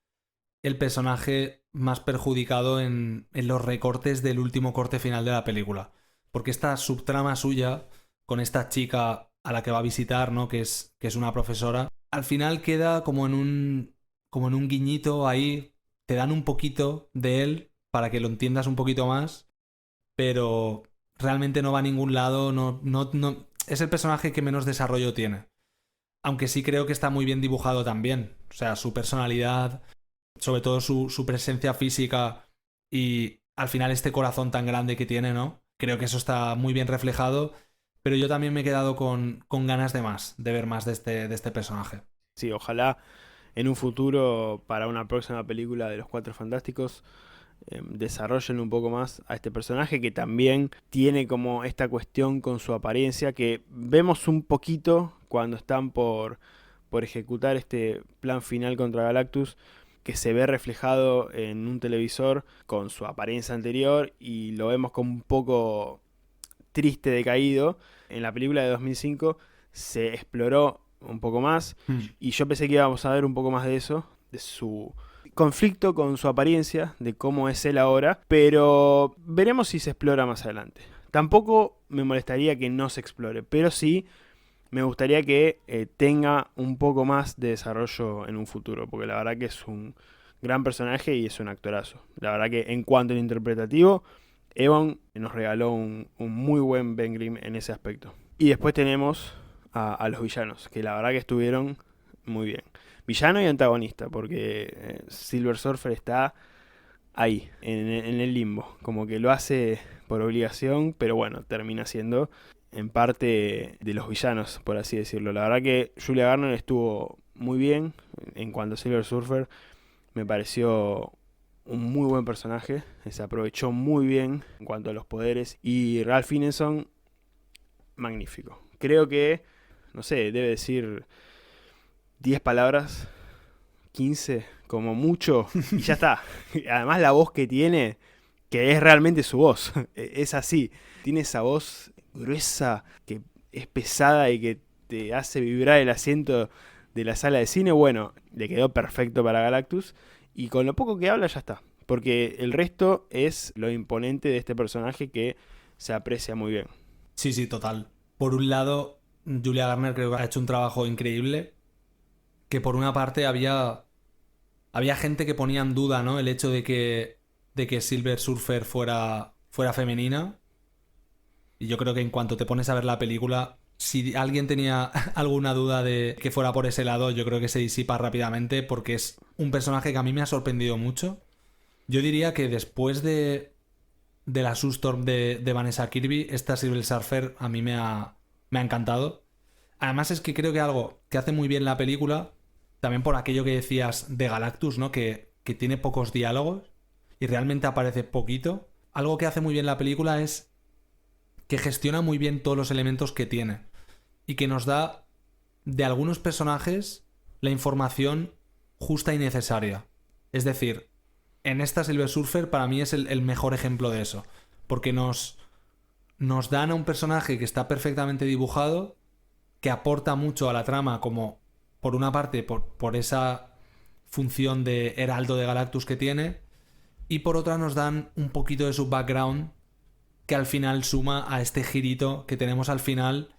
el personaje más perjudicado en los recortes del último corte final de la película. Porque esta subtrama suya con esta chica a la que va a visitar, ¿no? Que es una profesora, al final queda como en un guiñito ahí. Te dan un poquito de él para que lo entiendas un poquito más, pero realmente no va a ningún lado. No, es el personaje que menos desarrollo tiene. Aunque sí creo que está muy bien dibujado también. O sea, su personalidad, sobre todo su presencia física y al final este corazón tan grande que tiene, ¿no? Creo que eso está muy bien reflejado, pero yo también me he quedado con ganas de más, de ver más de este personaje. Sí, ojalá en un futuro, para una próxima película de los Cuatro Fantásticos, desarrollen un poco más a este personaje que también tiene como esta cuestión con su apariencia que vemos un poquito cuando están por ejecutar este plan final contra Galactus, que se ve reflejado en un televisor con su apariencia anterior y lo vemos como un poco triste, decaído. En la película de 2005 se exploró un poco más Hmm. y yo pensé que íbamos a ver un poco más de eso, de su conflicto con su apariencia, de cómo es él ahora, pero veremos si se explora más adelante. Tampoco me molestaría que no se explore, pero sí me gustaría que tenga un poco más de desarrollo en un futuro, porque la verdad que es un gran personaje y es un actorazo. La verdad que en cuanto al interpretativo, Evan nos regaló un muy buen Ben Grimm en ese aspecto. Y después tenemos a los villanos, que la verdad que estuvieron muy bien. Villano y antagonista, porque Silver Surfer está ahí, en el limbo. Como que lo hace por obligación, pero bueno, termina siendo en parte de los villanos, por así decirlo. La verdad que Julia Garner estuvo muy bien en cuanto a Silver Surfer. Me pareció un muy buen personaje, se aprovechó muy bien en cuanto a los poderes. Y Ralph Fiennes, magnífico. Creo que, no sé, debe decir 10 palabras, 15 como mucho, y ya está. Además la voz que tiene, que es realmente su voz, es así. Tiene esa voz gruesa, que es pesada y que te hace vibrar el asiento de la sala de cine. Bueno, le quedó perfecto para Galactus. Y con lo poco que habla ya está. Porque el resto es lo imponente de este personaje que se aprecia muy bien. Sí, sí, total. Por un lado, Julia Garner creo que ha hecho un trabajo increíble. Que por una parte había gente que ponía en duda, ¿no? El hecho de que Silver Surfer fuera femenina. Y yo creo que en cuanto te pones a ver la película, si alguien tenía alguna duda de que fuera por ese lado, yo creo que se disipa rápidamente porque es un personaje que a mí me ha sorprendido mucho. Yo diría que después de la Sue Storm de Vanessa Kirby, esta Silver Surfer a mí me ha encantado. Además es que creo que algo que hace muy bien la película, también por aquello que decías de Galactus, ¿no? Que tiene pocos diálogos y realmente aparece poquito. Algo que hace muy bien la película es que gestiona muy bien todos los elementos que tiene y que nos da de algunos personajes la información justa y necesaria. Es decir, en esta Silver Surfer para mí es el mejor ejemplo de eso, porque nos dan a un personaje que está perfectamente dibujado, que aporta mucho a la trama, como por una parte por esa función de heraldo de Galactus que tiene, y por otra nos dan un poquito de su background que al final suma a este girito que tenemos al final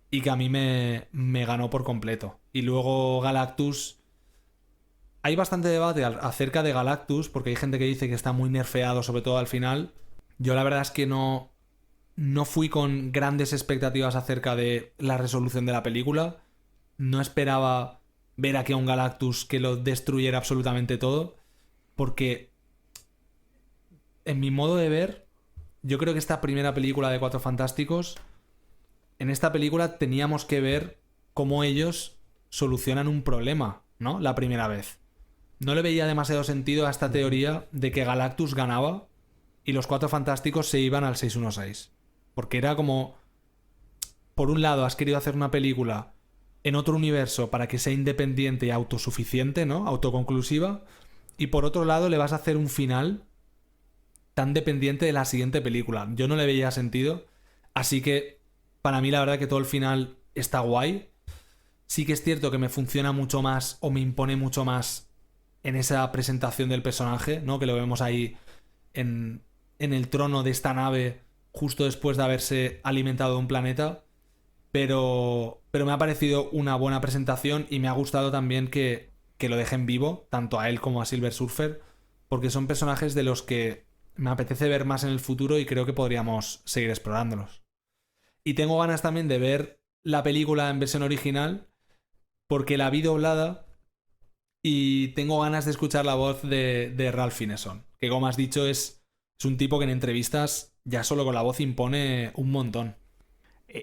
y que a mí me ganó por completo. Y luego Galactus... Hay bastante debate acerca de Galactus, porque hay gente que dice que está muy nerfeado, sobre todo al final. Yo la verdad es que no fui con grandes expectativas acerca de la resolución de la película. No esperaba ver aquí a un Galactus que lo destruyera absolutamente todo, porque en mi modo de ver, yo creo que esta primera película de Cuatro Fantásticos, en esta película teníamos que ver cómo ellos solucionan un problema, ¿no? La primera vez. No le veía demasiado sentido a esta teoría de que Galactus ganaba y los Cuatro Fantásticos se iban al 616. Porque era como... Por un lado, has querido hacer una película en otro universo para que sea independiente y autosuficiente, ¿no? Autoconclusiva. Y por otro lado, le vas a hacer un final tan dependiente de la siguiente película. Yo no le veía sentido. Así que, para mí, la verdad que todo el final está guay. Sí que es cierto que me funciona mucho más o me impone mucho más en esa presentación del personaje, ¿no? Que lo vemos ahí en el trono de esta nave justo después de haberse alimentado de un planeta. Pero me ha parecido una buena presentación y me ha gustado también que lo dejen vivo, tanto a él como a Silver Surfer, porque son personajes de los que me apetece ver más en el futuro y creo que podríamos seguir explorándolos. Y tengo ganas también de ver la película en versión original, porque la vi doblada y tengo ganas de escuchar la voz de Ralph Fiennes, que como has dicho es un tipo que en entrevistas ya solo con la voz impone un montón.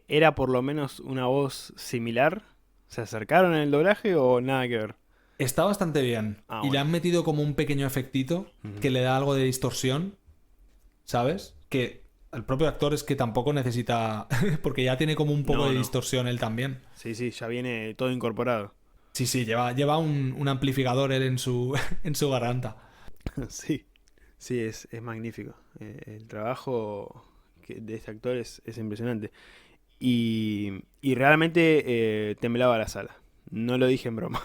¿Era por lo menos una voz similar? ¿Se acercaron en el doblaje o nada que ver? Está bastante bien. Ah, Y le bueno. han metido como un pequeño efectito que le da algo de distorsión, ¿sabes? Que el propio actor es que tampoco necesita... porque ya tiene como un poco No, de no. distorsión él también. Sí, sí, ya viene todo incorporado. Sí, sí, lleva un amplificador él en su, en su garganta. Sí, sí, es magnífico. El trabajo de este actor es impresionante. Y realmente temblaba la sala. No lo dije en broma.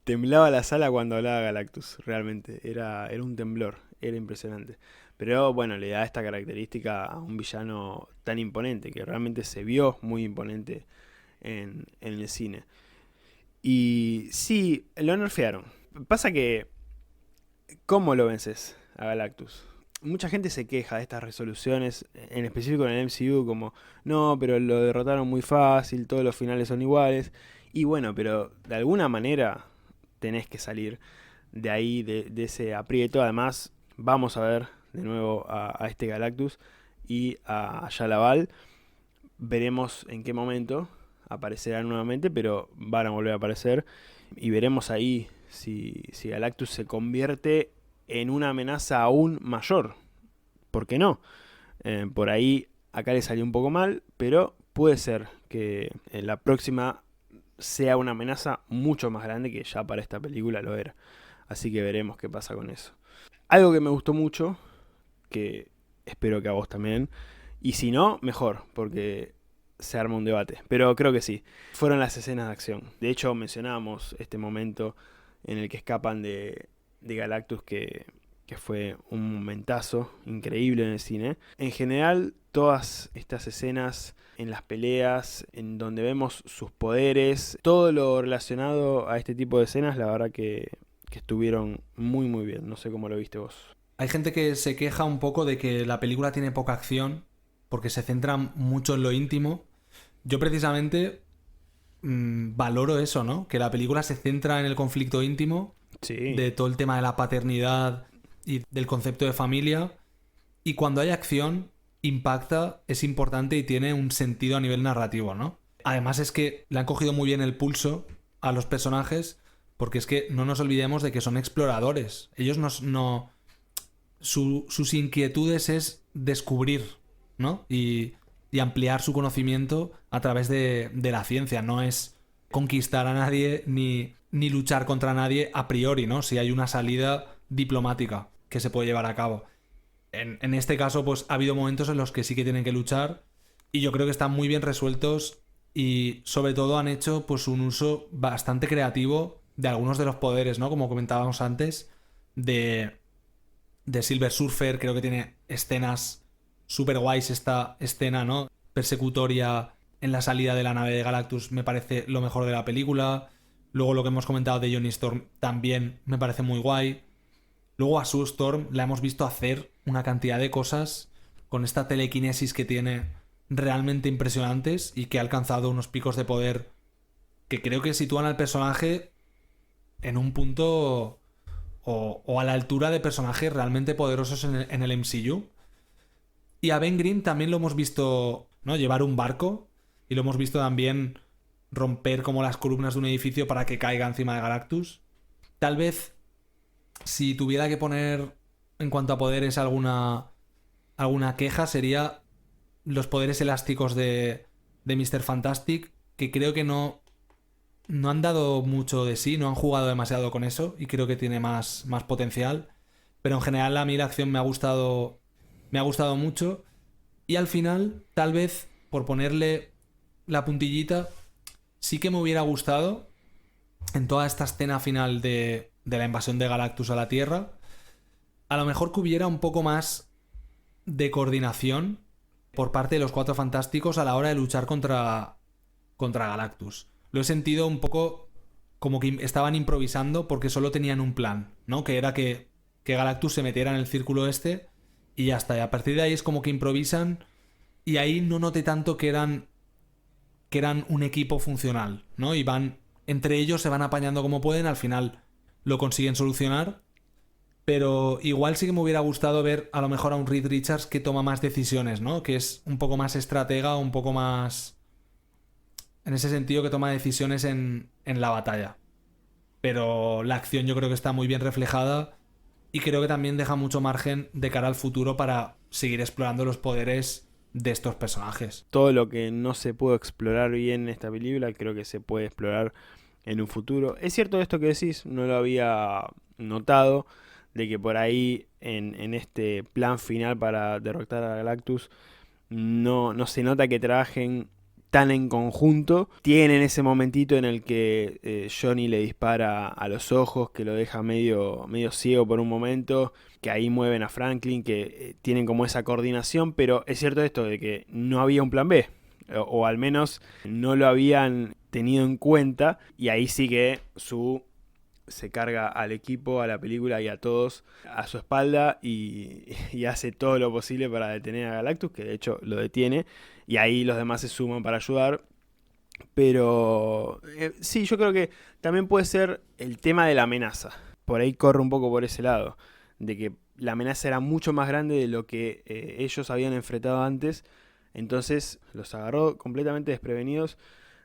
Temblaba la sala cuando hablaba Galactus. Realmente. Era un temblor. Era impresionante. Pero bueno, le da esta característica a un villano tan imponente. Que realmente se vio muy imponente en el cine. Y sí, lo nerfearon. Pasa que... ¿Cómo lo vences a Galactus? mucha gente se queja de estas resoluciones, en específico en el MCU, como, no, pero lo derrotaron muy fácil, todos los finales son iguales. Y bueno, pero de alguna manera tenés que salir de ahí, de ese aprieto. Además, vamos a ver de nuevo a este Galactus y a Yalaval. Veremos en qué momento aparecerán nuevamente, pero van a volver a aparecer. Y veremos ahí si Galactus se convierte en una amenaza aún mayor. ¿Por qué no? Por ahí acá le salió un poco mal, pero puede ser que en la próxima sea una amenaza mucho más grande, que ya para esta película lo era. Así que veremos qué pasa con eso. Algo que me gustó mucho, que espero que a vos también, y si no, mejor, porque se arma un debate. Pero creo que sí, fueron las escenas de acción. De hecho, mencionábamos este momento en el que escapan de Galactus, que fue un momentazo increíble en el cine. En general, todas estas escenas en las peleas, en donde vemos sus poderes, todo lo relacionado a este tipo de escenas, la verdad que estuvieron muy muy bien. No sé cómo lo viste vos. Hay gente que se queja un poco de que la película tiene poca acción porque se centra mucho en lo íntimo. Yo precisamente valoro eso, ¿no? Que la película se centra en el conflicto íntimo, Sí. de todo el tema de la paternidad y del concepto de familia. Y cuando hay acción, impacta, es importante y tiene un sentido a nivel narrativo, ¿no? Además es que le han cogido muy bien el pulso a los personajes, porque es que no nos olvidemos de que son exploradores. Ellos no sus inquietudes es descubrir, ¿no? Y ampliar su conocimiento a través de la ciencia. No es conquistar a nadie ni luchar contra nadie a priori, ¿no? Si hay una salida diplomática que se puede llevar a cabo. En este caso, pues ha habido momentos en los que sí que tienen que luchar y yo creo que están muy bien resueltos y sobre todo han hecho pues un uso bastante creativo de algunos de los poderes, ¿no? Como comentábamos antes, de Silver Surfer. Creo que tiene escenas súper guays esta escena, ¿no? Persecutoria en la salida de la nave de Galactus me parece lo mejor de la película. Luego lo que hemos comentado de Johnny Storm también me parece muy guay. Luego a Sue Storm la hemos visto hacer una cantidad de cosas con esta telequinesis que tiene realmente impresionantes y que ha alcanzado unos picos de poder que creo que sitúan al personaje en un punto o a la altura de personajes realmente poderosos en el MCU. Y a Ben Grimm también lo hemos visto, ¿no? Llevar un barco y lo hemos visto también romper como las columnas de un edificio para que caiga encima de Galactus. Tal vez si tuviera que poner en cuanto a poderes alguna queja sería los poderes elásticos de Mr. Fantastic, que creo que no han dado mucho de sí, no han jugado demasiado con eso y creo que tiene más potencial. Pero en general a mí la acción me ha gustado mucho y al final, tal vez por ponerle la puntillita, sí que me hubiera gustado en toda esta escena final de la invasión de Galactus a la Tierra, a lo mejor que hubiera un poco más de coordinación por parte de los Cuatro Fantásticos a la hora de luchar contra Galactus. Lo he sentido un poco como que estaban improvisando porque solo tenían un plan, ¿no? Que era que Galactus se metiera en el círculo este y ya está. Y a partir de ahí es como que improvisan y ahí no noté tanto que eran un equipo funcional, ¿no? Y van entre ellos, se van apañando como pueden, al final lo consiguen solucionar. Pero igual sí que me hubiera gustado ver a lo mejor a un Reed Richards que toma más decisiones, ¿no? Que es un poco más estratega, un poco más... en ese sentido, que toma decisiones en la batalla. Pero la acción yo creo que está muy bien reflejada y creo que también deja mucho margen de cara al futuro para seguir explorando los poderes de estos personajes. Todo lo que no se pudo explorar bien en esta película, creo que se puede explorar en un futuro. Es cierto esto que decís, no lo había notado, de que por ahí en este plan final para derrotar a Galactus no se nota que trabajen tan en conjunto. Tienen ese momentito en el que Johnny le dispara a los ojos, que lo deja medio ciego por un momento, que ahí mueven a Franklin, que tienen como esa coordinación, pero es cierto esto de que no había un plan B, o al menos no lo habían tenido en cuenta, y ahí sí que Sue se carga al equipo, a la película y a todos a su espalda y hace todo lo posible para detener a Galactus, que de hecho lo detiene, y ahí los demás se suman para ayudar. Pero sí, yo creo que también puede ser el tema de la amenaza. Por ahí corre un poco por ese lado, de que la amenaza era mucho más grande de lo que ellos habían enfrentado antes. Entonces los agarró completamente desprevenidos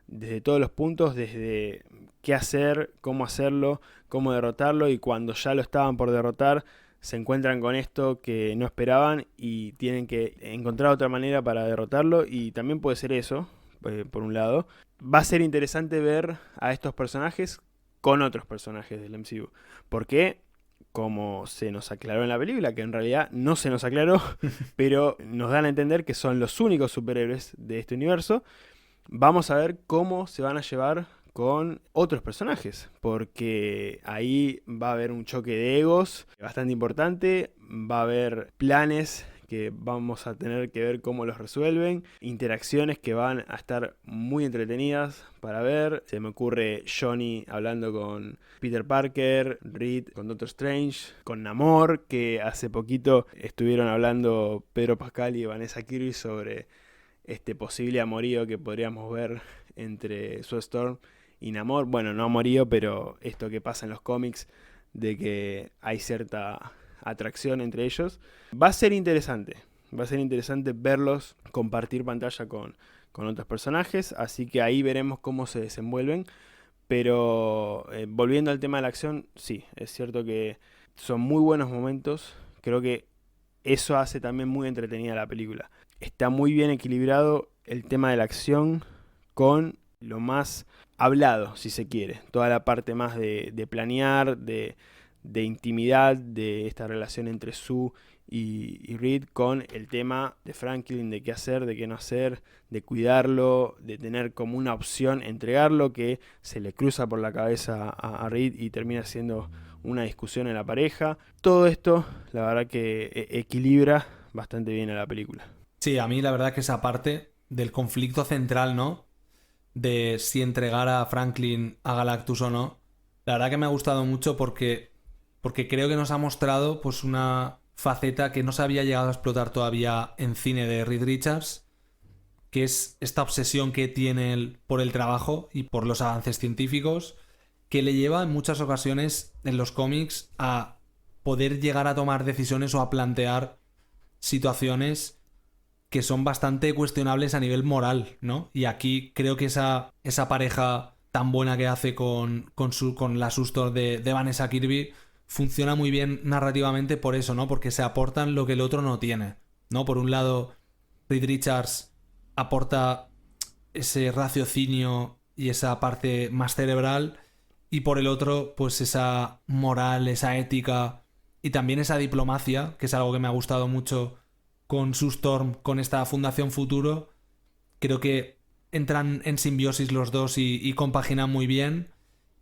desde todos los puntos, desde qué hacer, cómo hacerlo, cómo derrotarlo, y cuando ya lo estaban por derrotar, se encuentran con esto que no esperaban y tienen que encontrar otra manera para derrotarlo, y también puede ser eso, por un lado. Va a ser interesante ver a estos personajes con otros personajes del MCU. Porque, como se nos aclaró en la película, que en realidad no se nos aclaró, pero nos dan a entender que son los únicos superhéroes de este universo, vamos a ver cómo se van a llevar con otros personajes, porque ahí va a haber un choque de egos bastante importante, va a haber planes que vamos a tener que ver cómo los resuelven, interacciones que van a estar muy entretenidas para ver. Se me ocurre Johnny hablando con Peter Parker, Reed con Doctor Strange, con Namor, que hace poquito estuvieron hablando Pedro Pascal y Vanessa Kirby sobre este posible amorío que podríamos ver entre Sue Storm y Namor. Bueno, no amorío, pero esto que pasa en los cómics, de que hay cierta atracción entre ellos. Va a ser interesante verlos compartir pantalla con otros personajes, así que ahí veremos cómo se desenvuelven. Pero volviendo al tema de la acción, sí, es cierto que son muy buenos momentos. Creo que eso hace también muy entretenida la película. Está muy bien equilibrado el tema de la acción con lo más hablado, si se quiere. Toda la parte más de planear, de intimidad, de esta relación entre Sue y Reed, con el tema de Franklin, de qué hacer, de qué no hacer, de cuidarlo, de tener como una opción entregarlo, que se le cruza por la cabeza a Reed y termina siendo una discusión en la pareja. Todo esto, la verdad que equilibra bastante bien a la película. Sí, a mí la verdad que esa parte del conflicto central, ¿no? De si entregar a Franklin a Galactus o no, la verdad que me ha gustado mucho porque creo que nos ha mostrado pues una faceta que no se había llegado a explotar todavía en cine de Reed Richards, que es esta obsesión que tiene él por el trabajo y por los avances científicos, que le lleva en muchas ocasiones en los cómics a poder llegar a tomar decisiones o a plantear situaciones que son bastante cuestionables a nivel moral, ¿no? Y aquí creo que esa pareja tan buena que hace con la Sustor de Vanessa Kirby funciona muy bien narrativamente por eso, ¿no? Porque se aportan lo que el otro no tiene, ¿no? Por un lado, Reed Richards aporta ese raciocinio y esa parte más cerebral, y por el otro, pues esa moral, esa ética y también esa diplomacia, que es algo que me ha gustado mucho con Sue Storm, con esta Fundación Futuro. Creo que entran en simbiosis los dos y compaginan muy bien.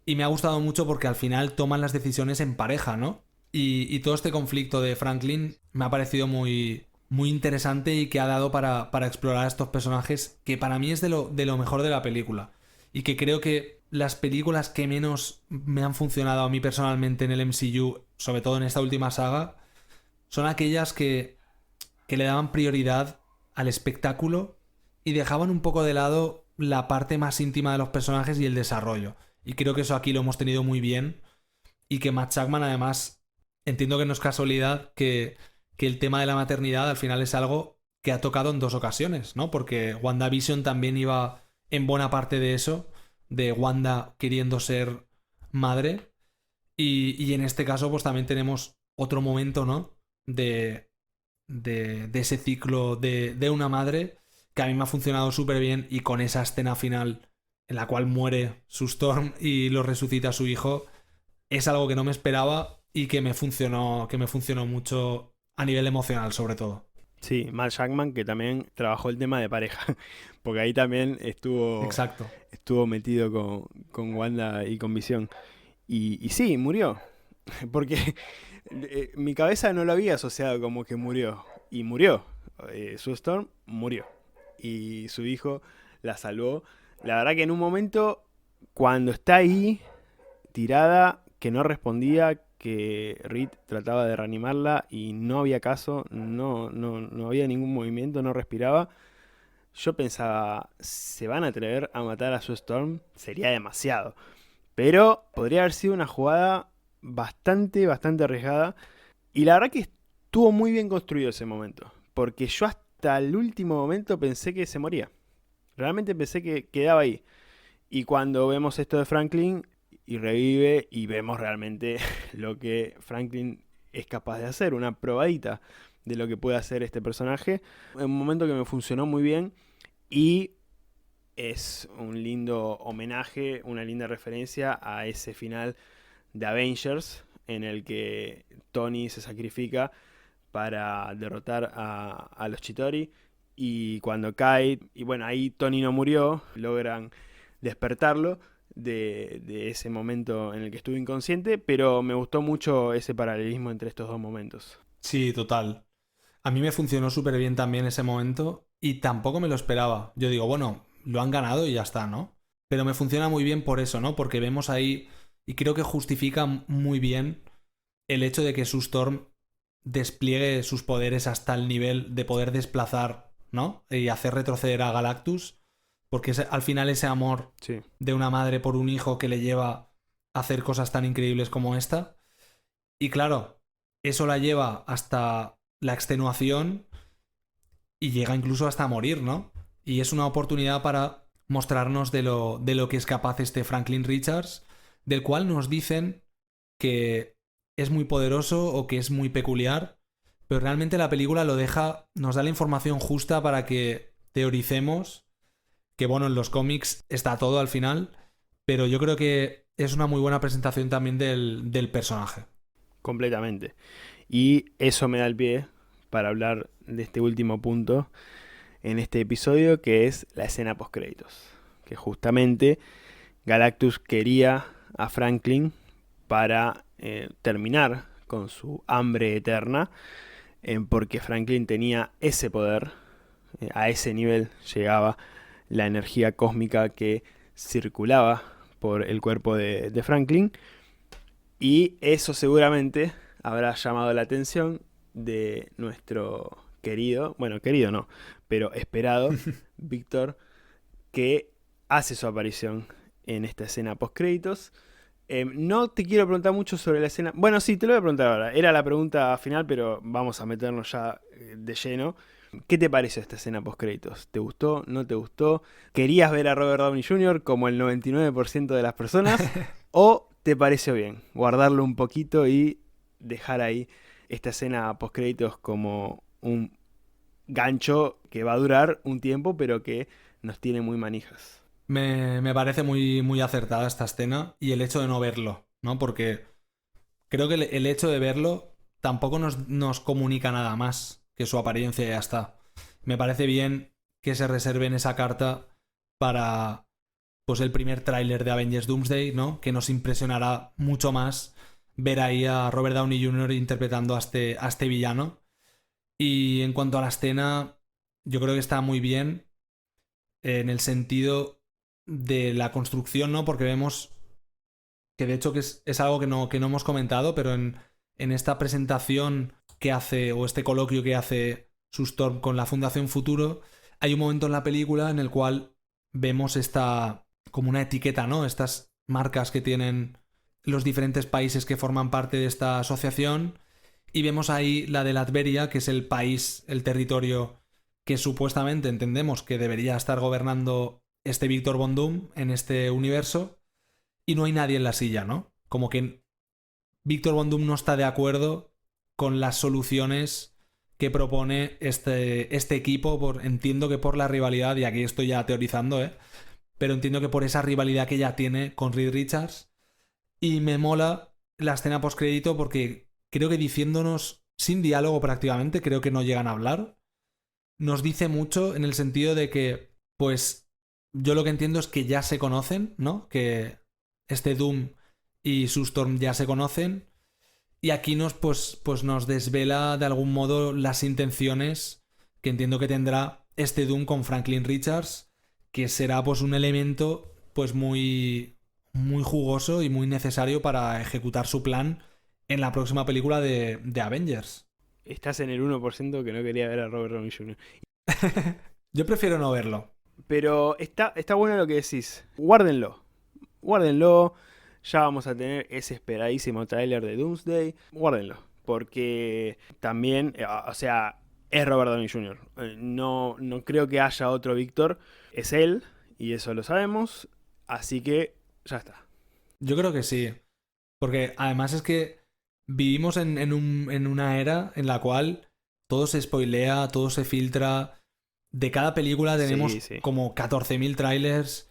Y me ha gustado mucho porque al final toman las decisiones en pareja, ¿no? Y todo este conflicto de Franklin me ha parecido muy, muy interesante y que ha dado para explorar a estos personajes, que para mí es de lo mejor de la película. Y que creo que las películas que menos me han funcionado a mí personalmente en el MCU, sobre todo en esta última saga, son aquellas que le daban prioridad al espectáculo y dejaban un poco de lado la parte más íntima de los personajes y el desarrollo. Y creo que eso aquí lo hemos tenido muy bien. Y que Matt Shakman, además, entiendo que no es casualidad que el tema de la maternidad al final es algo que ha tocado en dos ocasiones, ¿no? Porque WandaVision también iba en buena parte de eso, de Wanda queriendo ser madre. Y en este caso, pues también tenemos otro momento, ¿no? De ese ciclo de una madre, que a mí me ha funcionado súper bien, y con esa escena final en la cual muere Sue Storm y lo resucita a su hijo, es algo que no me esperaba y que me funcionó mucho a nivel emocional, sobre todo. Sí, Matt Shakman, que también trabajó el tema de pareja, porque ahí también Exacto. estuvo metido con Wanda y con Visión. Y sí, murió, porque mi cabeza no lo había asociado como que murió, y murió. Sue Storm murió, y su hijo la salvó. La verdad que en un momento, cuando está ahí tirada, que no respondía, que Reed trataba de reanimarla y no había caso, no había ningún movimiento, no respiraba. Yo pensaba, ¿se van a atrever a matar a Sue Storm? Sería demasiado. Pero podría haber sido una jugada bastante arriesgada. Y la verdad que estuvo muy bien construido ese momento. Porque yo hasta el último momento pensé que se moría. Realmente pensé que quedaba ahí. Y cuando vemos esto de Franklin y revive y vemos realmente lo que Franklin es capaz de hacer. Una probadita de lo que puede hacer este personaje. En un momento que me funcionó muy bien. Y es un lindo homenaje, una linda referencia a ese final de Avengers en el que Tony se sacrifica para derrotar a los Chitauri. Y cuando cae, y bueno, ahí Tony no murió, logran despertarlo de ese momento en el que estuvo inconsciente, pero me gustó mucho ese paralelismo entre estos dos momentos. Sí, total. A mí me funcionó súper bien también ese momento y tampoco me lo esperaba. Yo digo, bueno, lo han ganado y ya está, ¿no? Pero me funciona muy bien por eso, ¿no? Porque vemos ahí, y creo que justifica muy bien el hecho de que Sue Storm despliegue sus poderes hasta el nivel de poder desplazar, ¿no? Y hacer retroceder a Galactus, porque es al final ese amor Sí. de una madre por un hijo que le lleva a hacer cosas tan increíbles como esta. Y claro, eso la lleva hasta la extenuación y llega incluso hasta morir, ¿no? Y es una oportunidad para mostrarnos de lo que es capaz este Franklin Richards, del cual nos dicen que es muy poderoso o que es muy peculiar, pero realmente la película lo deja, nos da la información justa para que teoricemos, que bueno, en los cómics está todo al final, pero yo creo que es una muy buena presentación también del personaje. Completamente. Y eso me da el pie para hablar de este último punto en este episodio, que es la escena postcréditos. Que justamente Galactus quería a Franklin para terminar con su hambre eterna, porque Franklin tenía ese poder, a ese nivel llegaba la energía cósmica que circulaba por el cuerpo de Franklin, y eso seguramente habrá llamado la atención de nuestro querido, bueno, querido no, pero esperado Víctor, que hace su aparición en esta escena post-créditos. No te quiero preguntar mucho sobre la escena. Bueno, sí, te lo voy a preguntar ahora. Era la pregunta final, pero vamos a meternos ya de lleno. ¿Qué te pareció esta escena post-créditos? ¿Te gustó? ¿No te gustó? ¿Querías ver a Robert Downey Jr. como el 99% de las personas? ¿O te pareció bien guardarlo un poquito y dejar ahí esta escena post-créditos como un gancho que va a durar un tiempo, pero que nos tiene muy manijas? Me parece muy acertada esta escena y el hecho de no verlo, ¿no? Porque creo que el hecho de verlo tampoco nos comunica nada más que su apariencia y ya está. Me parece bien que se reserven esa carta para pues el primer tráiler de Avengers Doomsday, ¿no? Que nos impresionará mucho más ver ahí a Robert Downey Jr. interpretando a este villano. Y en cuanto a la escena, yo creo que está muy bien en el sentido de la construcción, ¿no? Porque vemos que de hecho que es algo que no hemos comentado, pero en esta presentación que hace, o este coloquio que hace Sue Storm con la Fundación Futuro, hay un momento en la película en el cual vemos esta, como una etiqueta, ¿no? Estas marcas que tienen los diferentes países que forman parte de esta asociación, y vemos ahí la de Latveria, que es el país, el territorio que supuestamente entendemos que debería estar gobernando este Víctor Von Doom en este universo, y no hay nadie en la silla, ¿no? Como que Víctor Von Doom no está de acuerdo con las soluciones que propone este equipo, entiendo que por la rivalidad, y aquí estoy ya teorizando, pero entiendo que por esa rivalidad que ya tiene con Reed Richards. Y me mola la escena postcrédito porque creo que diciéndonos, sin diálogo prácticamente, creo que no llegan a hablar, nos dice mucho en el sentido de que, pues, yo lo que entiendo es que ya se conocen, ¿no? Que este Doom y Sue Storm ya se conocen, y aquí pues nos desvela de algún modo las intenciones que entiendo que tendrá este Doom con Franklin Richards, que será pues un elemento pues muy muy jugoso y muy necesario para ejecutar su plan en la próxima película de Avengers. Estás en el 1% que no quería ver a Robert Downey Jr. Yo prefiero no verlo. Pero está bueno lo que decís. Guárdenlo. Guárdenlo. Ya vamos a tener ese esperadísimo tráiler de Doomsday. Guárdenlo. Porque también, o sea, es Robert Downey Jr. No creo que haya otro Víctor. Es él. Y eso lo sabemos. Así que ya está. Yo creo que sí. Porque además es que vivimos en una era en la cual todo se spoilea, todo se filtra. De cada película tenemos Sí. como 14.000 trailers.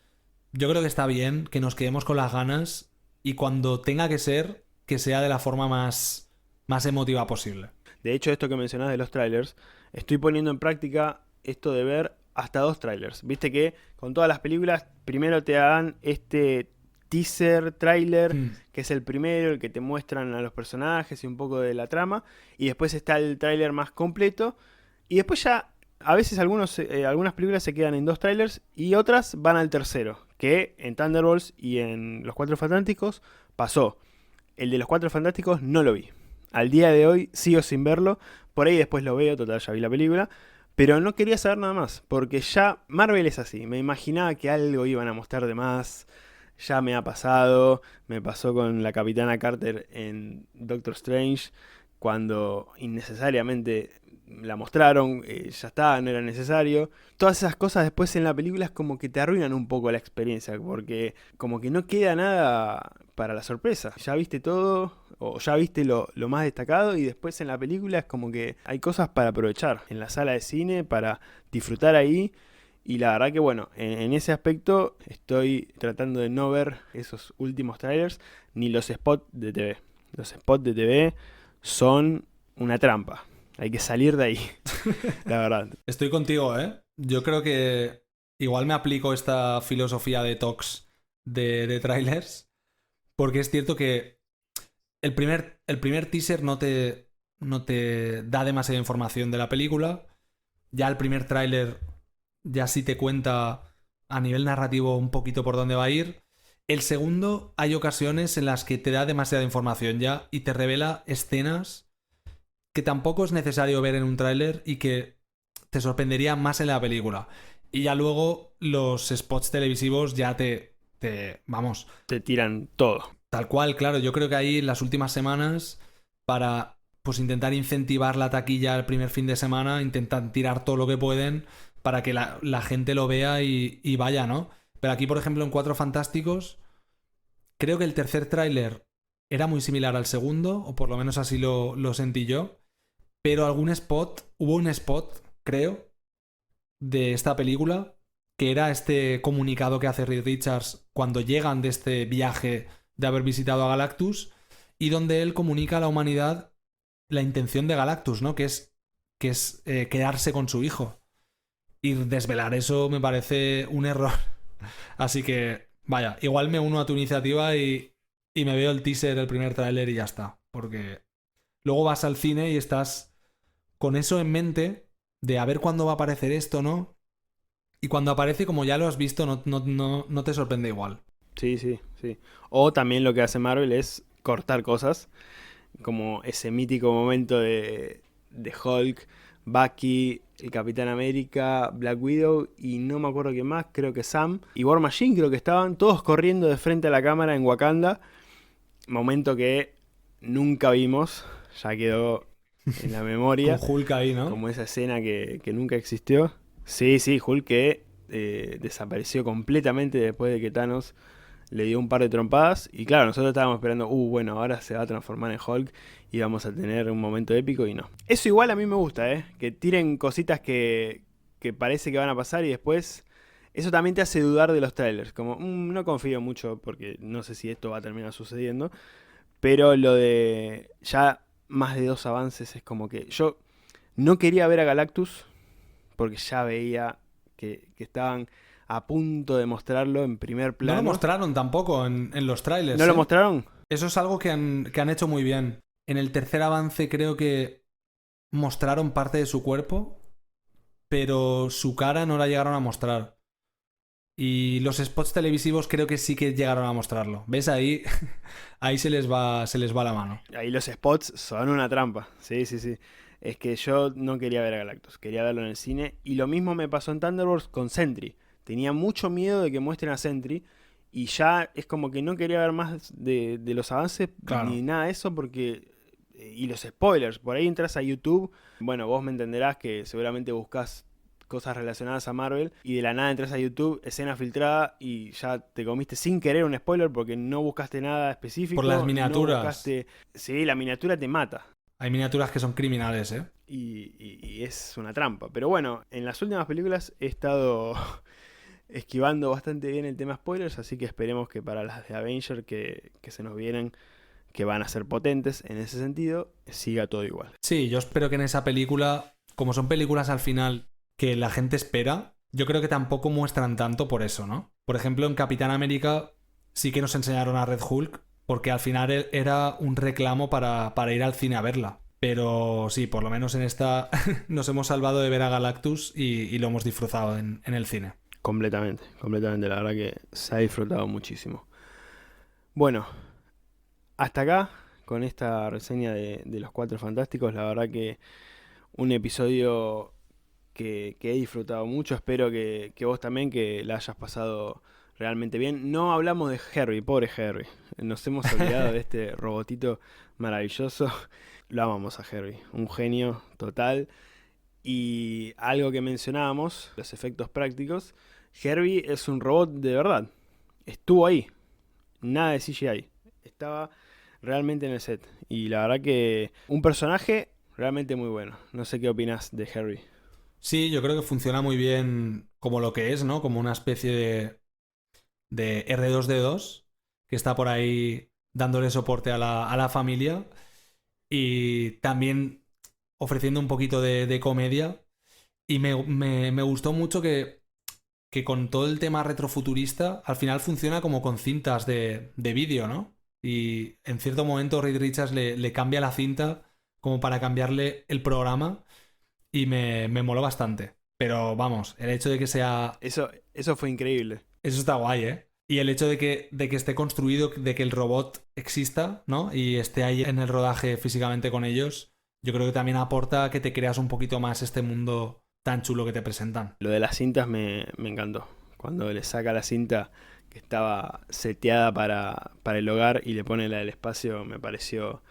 Yo creo que está bien que nos quedemos con las ganas y cuando tenga que sea de la forma más emotiva posible. De hecho, esto que mencionás de los trailers, estoy poniendo en práctica esto de ver hasta 2 trailers. Viste que con todas las películas, primero te dan este teaser trailer, que es el primero, el que te muestran a los personajes y un poco de la trama, y después está el trailer más completo, y después ya, a veces algunas películas se quedan en 2 trailers y otras van al tercero, que en Thunderbolts y en Los Cuatro Fantásticos pasó. El de Los Cuatro Fantásticos no lo vi. Al día de hoy sigo sin verlo. Por ahí después lo veo, total, ya vi la película. Pero no quería saber nada más. Porque ya Marvel es así. Me imaginaba que algo iban a mostrar de más. Ya me ha pasado. Me pasó con la Capitana Carter en Doctor Strange. Cuando innecesariamente la mostraron. Ya está, no era necesario. Todas esas cosas después en la película es como que te arruinan un poco la experiencia. Porque como que no queda nada para la sorpresa. Ya viste todo, o ya viste lo más destacado, y después en la película es como que hay cosas para aprovechar en la sala de cine, para disfrutar ahí. Y la verdad que bueno, en ese aspecto estoy tratando de no ver esos últimos trailers, ni los spots de TV. Los spots de TV son una trampa. Hay que salir de ahí, la verdad. Estoy contigo, ¿eh? Yo creo que igual me aplico esta filosofía de talks de trailers. Porque es cierto que el primer teaser no te da demasiada información de la película. Ya el primer tráiler ya sí te cuenta a nivel narrativo un poquito por dónde va a ir. El segundo, hay ocasiones en las que te da demasiada información ya y te revela escenas que tampoco es necesario ver en un tráiler y que te sorprendería más en la película. Y ya luego los spots televisivos ya vamos, Te tiran todo. tal cual, claro. Yo creo que ahí en las últimas semanas, para pues intentar incentivar la taquilla el primer fin de semana, intentan tirar todo lo que pueden para que la gente lo vea y vaya, ¿no? Pero aquí, por ejemplo, en Cuatro Fantásticos, creo que el tercer tráiler era muy similar al segundo, o por lo menos así lo sentí yo. Pero hubo un spot, creo, de esta película, que era este comunicado que hace Reed Richards cuando llegan de este viaje de haber visitado a Galactus, y donde él comunica a la humanidad la intención de Galactus, ¿no? Que es quedarse con su hijo. Y desvelar eso me parece un error. Así que, vaya, igual me uno a tu iniciativa y me veo el teaser, el primer tráiler y ya está. Porque luego vas al cine y estás con eso en mente de a ver cuándo va a aparecer esto, ¿no? Y cuando aparece, como ya lo has visto, no te sorprende igual. Sí. O también lo que hace Marvel es cortar cosas, como ese mítico momento de Hulk, Bucky, el Capitán América, Black Widow y no me acuerdo quién más, creo que Sam y War Machine, creo que estaban todos corriendo de frente a la cámara en Wakanda. Momento que nunca vimos, ya quedó en la memoria. Con Hulk ahí, ¿no? Como esa escena que nunca existió. Sí, Hulk que desapareció completamente después de que Thanos le dio un par de trompadas. Y claro, nosotros estábamos esperando, bueno, ahora se va a transformar en Hulk y vamos a tener un momento épico y no. Eso igual a mí me gusta, que tiren cositas que parece que van a pasar y después... Eso también te hace dudar de los trailers. Como, no confío mucho porque no sé si esto va a terminar sucediendo. Pero lo de ya más de 2 avances es como que yo no quería ver a Galactus porque ya veía que estaban a punto de mostrarlo en primer plano. No lo mostraron tampoco en los trailers. ¿No lo mostraron? Eso es algo que han hecho muy bien. En el tercer avance creo que mostraron parte de su cuerpo, pero su cara no la llegaron a mostrar. Y los spots televisivos creo que sí que llegaron a mostrarlo. ¿Ves? Ahí, ahí se les va la mano. Ahí los spots son una trampa. Sí, sí, sí. Es que yo no quería ver a Galactus, quería verlo en el cine. Y lo mismo me pasó en Thunderbolts con Sentry. Tenía mucho miedo de que muestren a Sentry. Y ya es como que no quería ver más de los avances Claro. ni nada de eso porque... Y los spoilers, por ahí entras a YouTube. Bueno, vos me entenderás que seguramente buscas cosas relacionadas a Marvel y de la nada entras a YouTube, escena filtrada y ya te comiste sin querer un spoiler porque no buscaste nada específico. Por las no miniaturas. buscaste... Sí, la miniatura te mata. Hay miniaturas que son criminales, ¿eh? Y es una trampa. Pero bueno, en las últimas películas he estado esquivando bastante bien el tema spoilers, así que esperemos que para las de Avenger que se nos vienen, que van a ser potentes en ese sentido, siga todo igual. Sí, yo espero que en esa película, como son películas al final que la gente espera, yo creo que tampoco muestran tanto por eso, ¿no? Por ejemplo, en Capitán América sí que nos enseñaron a Red Hulk, porque al final era un reclamo para ir al cine a verla. Pero sí, por lo menos en esta nos hemos salvado de ver a Galactus y lo hemos disfrutado en el cine. Completamente, completamente. La verdad que se ha disfrutado muchísimo. Bueno, hasta acá con esta reseña de Los Cuatro Fantásticos. La verdad que un episodio que he disfrutado mucho. Espero que vos también, que la hayas pasado realmente bien. No hablamos de Harry, pobre Harry. Nos hemos olvidado de este robotito maravilloso. Lo amamos a Harry, un genio total. Y algo que mencionábamos, los efectos prácticos. Herbie es un robot de verdad. Estuvo ahí. Nada de CGI. Estaba realmente en el set. Y la verdad que un personaje realmente muy bueno. No sé qué opinas de Herbie. Sí, yo creo que funciona muy bien como lo que es, ¿no? Como una especie de R2D2 que está por ahí dándole soporte a la familia y también ofreciendo un poquito de comedia. Y me gustó mucho que con todo el tema retrofuturista, al final funciona como con cintas de vídeo, ¿no? Y en cierto momento Reed Richards le cambia la cinta como para cambiarle el programa y me moló bastante. Pero vamos, el hecho de que sea... Eso fue increíble. Eso está guay, ¿eh? Y el hecho de que esté construido, de que el robot exista, ¿no? Y esté ahí en el rodaje físicamente con ellos, yo creo que también aporta que te creas un poquito más este mundo tan chulo que te presentan. Lo de las cintas me encantó. Cuando le saca la cinta que estaba seteada para el hogar y le pone la del espacio, me pareció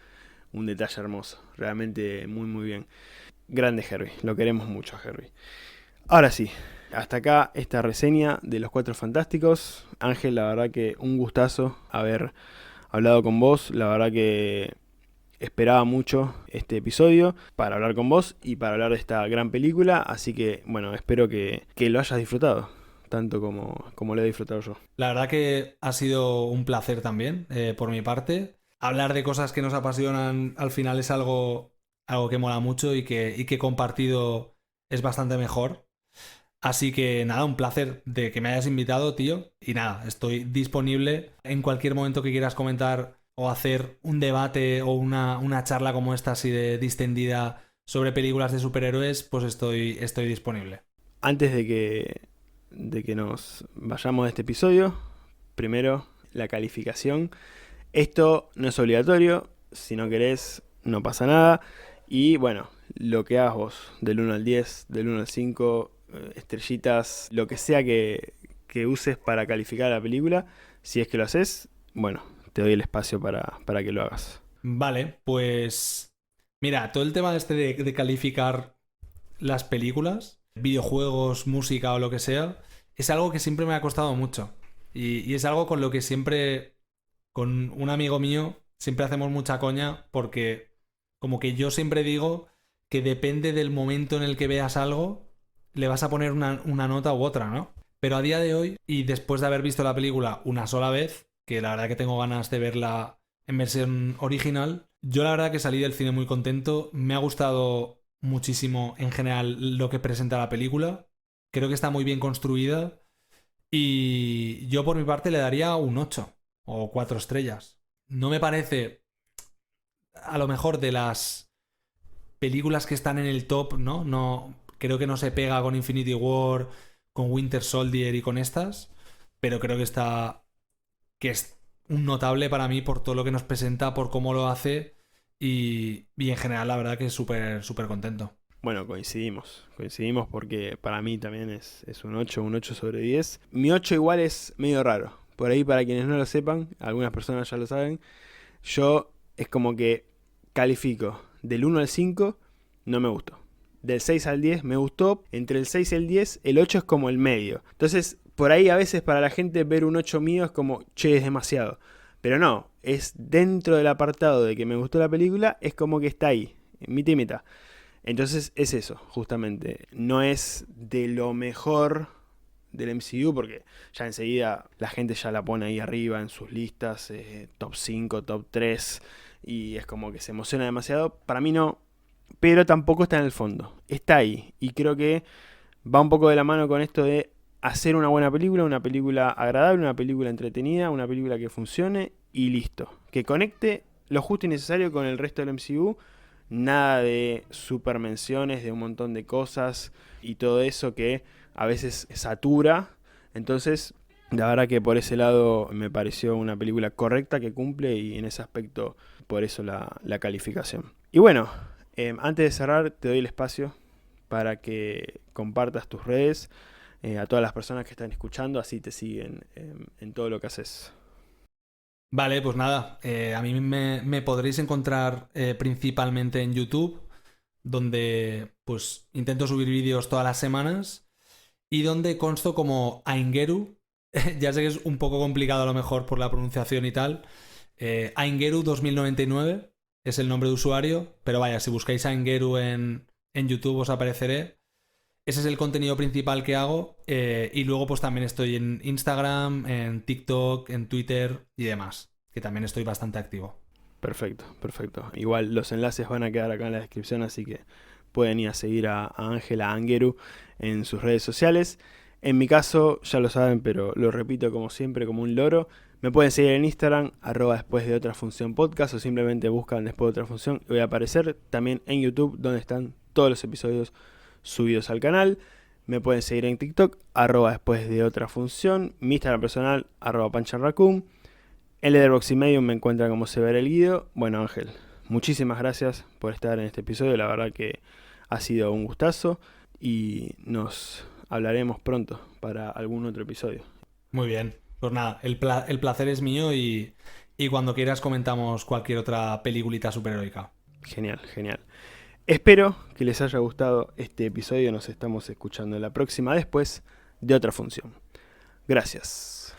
un detalle hermoso. Realmente muy muy bien. Grande Herbie, lo queremos mucho a Herbie. Ahora sí, hasta acá esta reseña de Los Cuatro Fantásticos. Ángel, la verdad que un gustazo haber hablado con vos. La verdad que esperaba mucho este episodio para hablar con vos y para hablar de esta gran película. Así que, bueno, espero que lo hayas disfrutado, tanto como lo he disfrutado yo. La verdad que ha sido un placer también, por mi parte. Hablar de cosas que nos apasionan al final es algo que mola mucho y que compartido es bastante mejor. Así que nada, un placer de que me hayas invitado, tío. Y nada, estoy disponible en cualquier momento que quieras comentar o hacer un debate o una charla como esta así de distendida sobre películas de superhéroes, pues estoy disponible. Antes de que nos vayamos de este episodio, primero la calificación. Esto no es obligatorio, si no querés no pasa nada. Y bueno, lo que hagas vos, del 1 al 10, del 1 al 5, estrellitas, lo que sea que uses para calificar la película, si es que lo haces, bueno, te doy el espacio para que lo hagas. Vale, pues mira, todo el tema este de calificar las películas, videojuegos, música o lo que sea, es algo que siempre me ha costado mucho. Y es algo con lo que siempre, con un amigo mío, siempre hacemos mucha coña porque como que yo siempre digo que depende del momento en el que veas algo, le vas a poner una nota u otra, ¿no? Pero a día de hoy, y después de haber visto la película una sola vez, que la verdad que tengo ganas de verla en versión original, yo la verdad que salí del cine muy contento. Me ha gustado muchísimo en general lo que presenta la película. Creo que está muy bien construida. Y yo por mi parte le daría un 8 o 4 estrellas. No me parece, a lo mejor, de las películas que están en el top, ¿no? No, creo que no se pega con Infinity War, con Winter Soldier y con estas. pero creo que es un notable para mí por todo lo que nos presenta, por cómo lo hace y en general la verdad que súper súper contento. Bueno, coincidimos porque para mí también es un 8 sobre 10. Mi 8 igual es medio raro. Por ahí, para quienes no lo sepan, algunas personas ya lo saben, yo es como que califico del 1 al 5, no me gustó. Del 6 al 10 me gustó. Entre el 6 y el 10, el 8 es como el medio. Entonces, por ahí a veces para la gente ver un 8 mío es como, che, es demasiado. Pero no, es dentro del apartado de que me gustó la película, es como que está ahí, mitad y mitad. Entonces es eso, justamente. No es de lo mejor del MCU, porque ya enseguida la gente ya la pone ahí arriba en sus listas, top 5, top 3, y es como que se emociona demasiado. Para mí no, pero tampoco está en el fondo. Está ahí, y creo que va un poco de la mano con esto de hacer una buena película, una película agradable, una película entretenida, una película que funcione, y listo. Que conecte lo justo y necesario con el resto del MCU. Nada de super menciones de un montón de cosas y todo eso que a veces satura. Entonces, la verdad que por ese lado me pareció una película correcta que cumple, y en ese aspecto por eso la calificación. Y bueno, antes de cerrar te doy el espacio para que compartas tus redes a todas las personas que están escuchando, así te siguen en todo lo que haces. Vale, pues nada, a mí me podréis encontrar principalmente en YouTube, donde pues intento subir vídeos todas las semanas y donde consto como Aingeru. Ya sé que es un poco complicado a lo mejor por la pronunciación y tal. Aingeru 2099 es el nombre de usuario, pero vaya, si buscáis Aingeru en YouTube os apareceré. Ese es el contenido principal que hago y luego pues también estoy en Instagram, en TikTok, en Twitter y demás, que también estoy bastante activo. Perfecto, perfecto. Igual los enlaces van a quedar acá en la descripción, así que pueden ir a seguir a Ángela Angeru en sus redes sociales. En mi caso, ya lo saben, pero lo repito como siempre, como un loro. Me pueden seguir en Instagram, @después de otra función podcast, o simplemente buscan después de otra función y voy a aparecer. También en YouTube, donde están todos los episodios subidos al canal. Me pueden seguir en TikTok, @después de otra función. Mi Instagram personal, @pancharraccoon. En Letterboxd y Medium me encuentran como Sever el Guido. Bueno, Ángel, muchísimas gracias por estar en este episodio. La verdad que ha sido un gustazo y nos hablaremos pronto para algún otro episodio. Muy bien, pues nada, el placer es mío y cuando quieras comentamos cualquier otra peliculita superheroica. Genial, genial. Espero que les haya gustado este episodio. Nos estamos escuchando en la próxima, después de otra función. Gracias.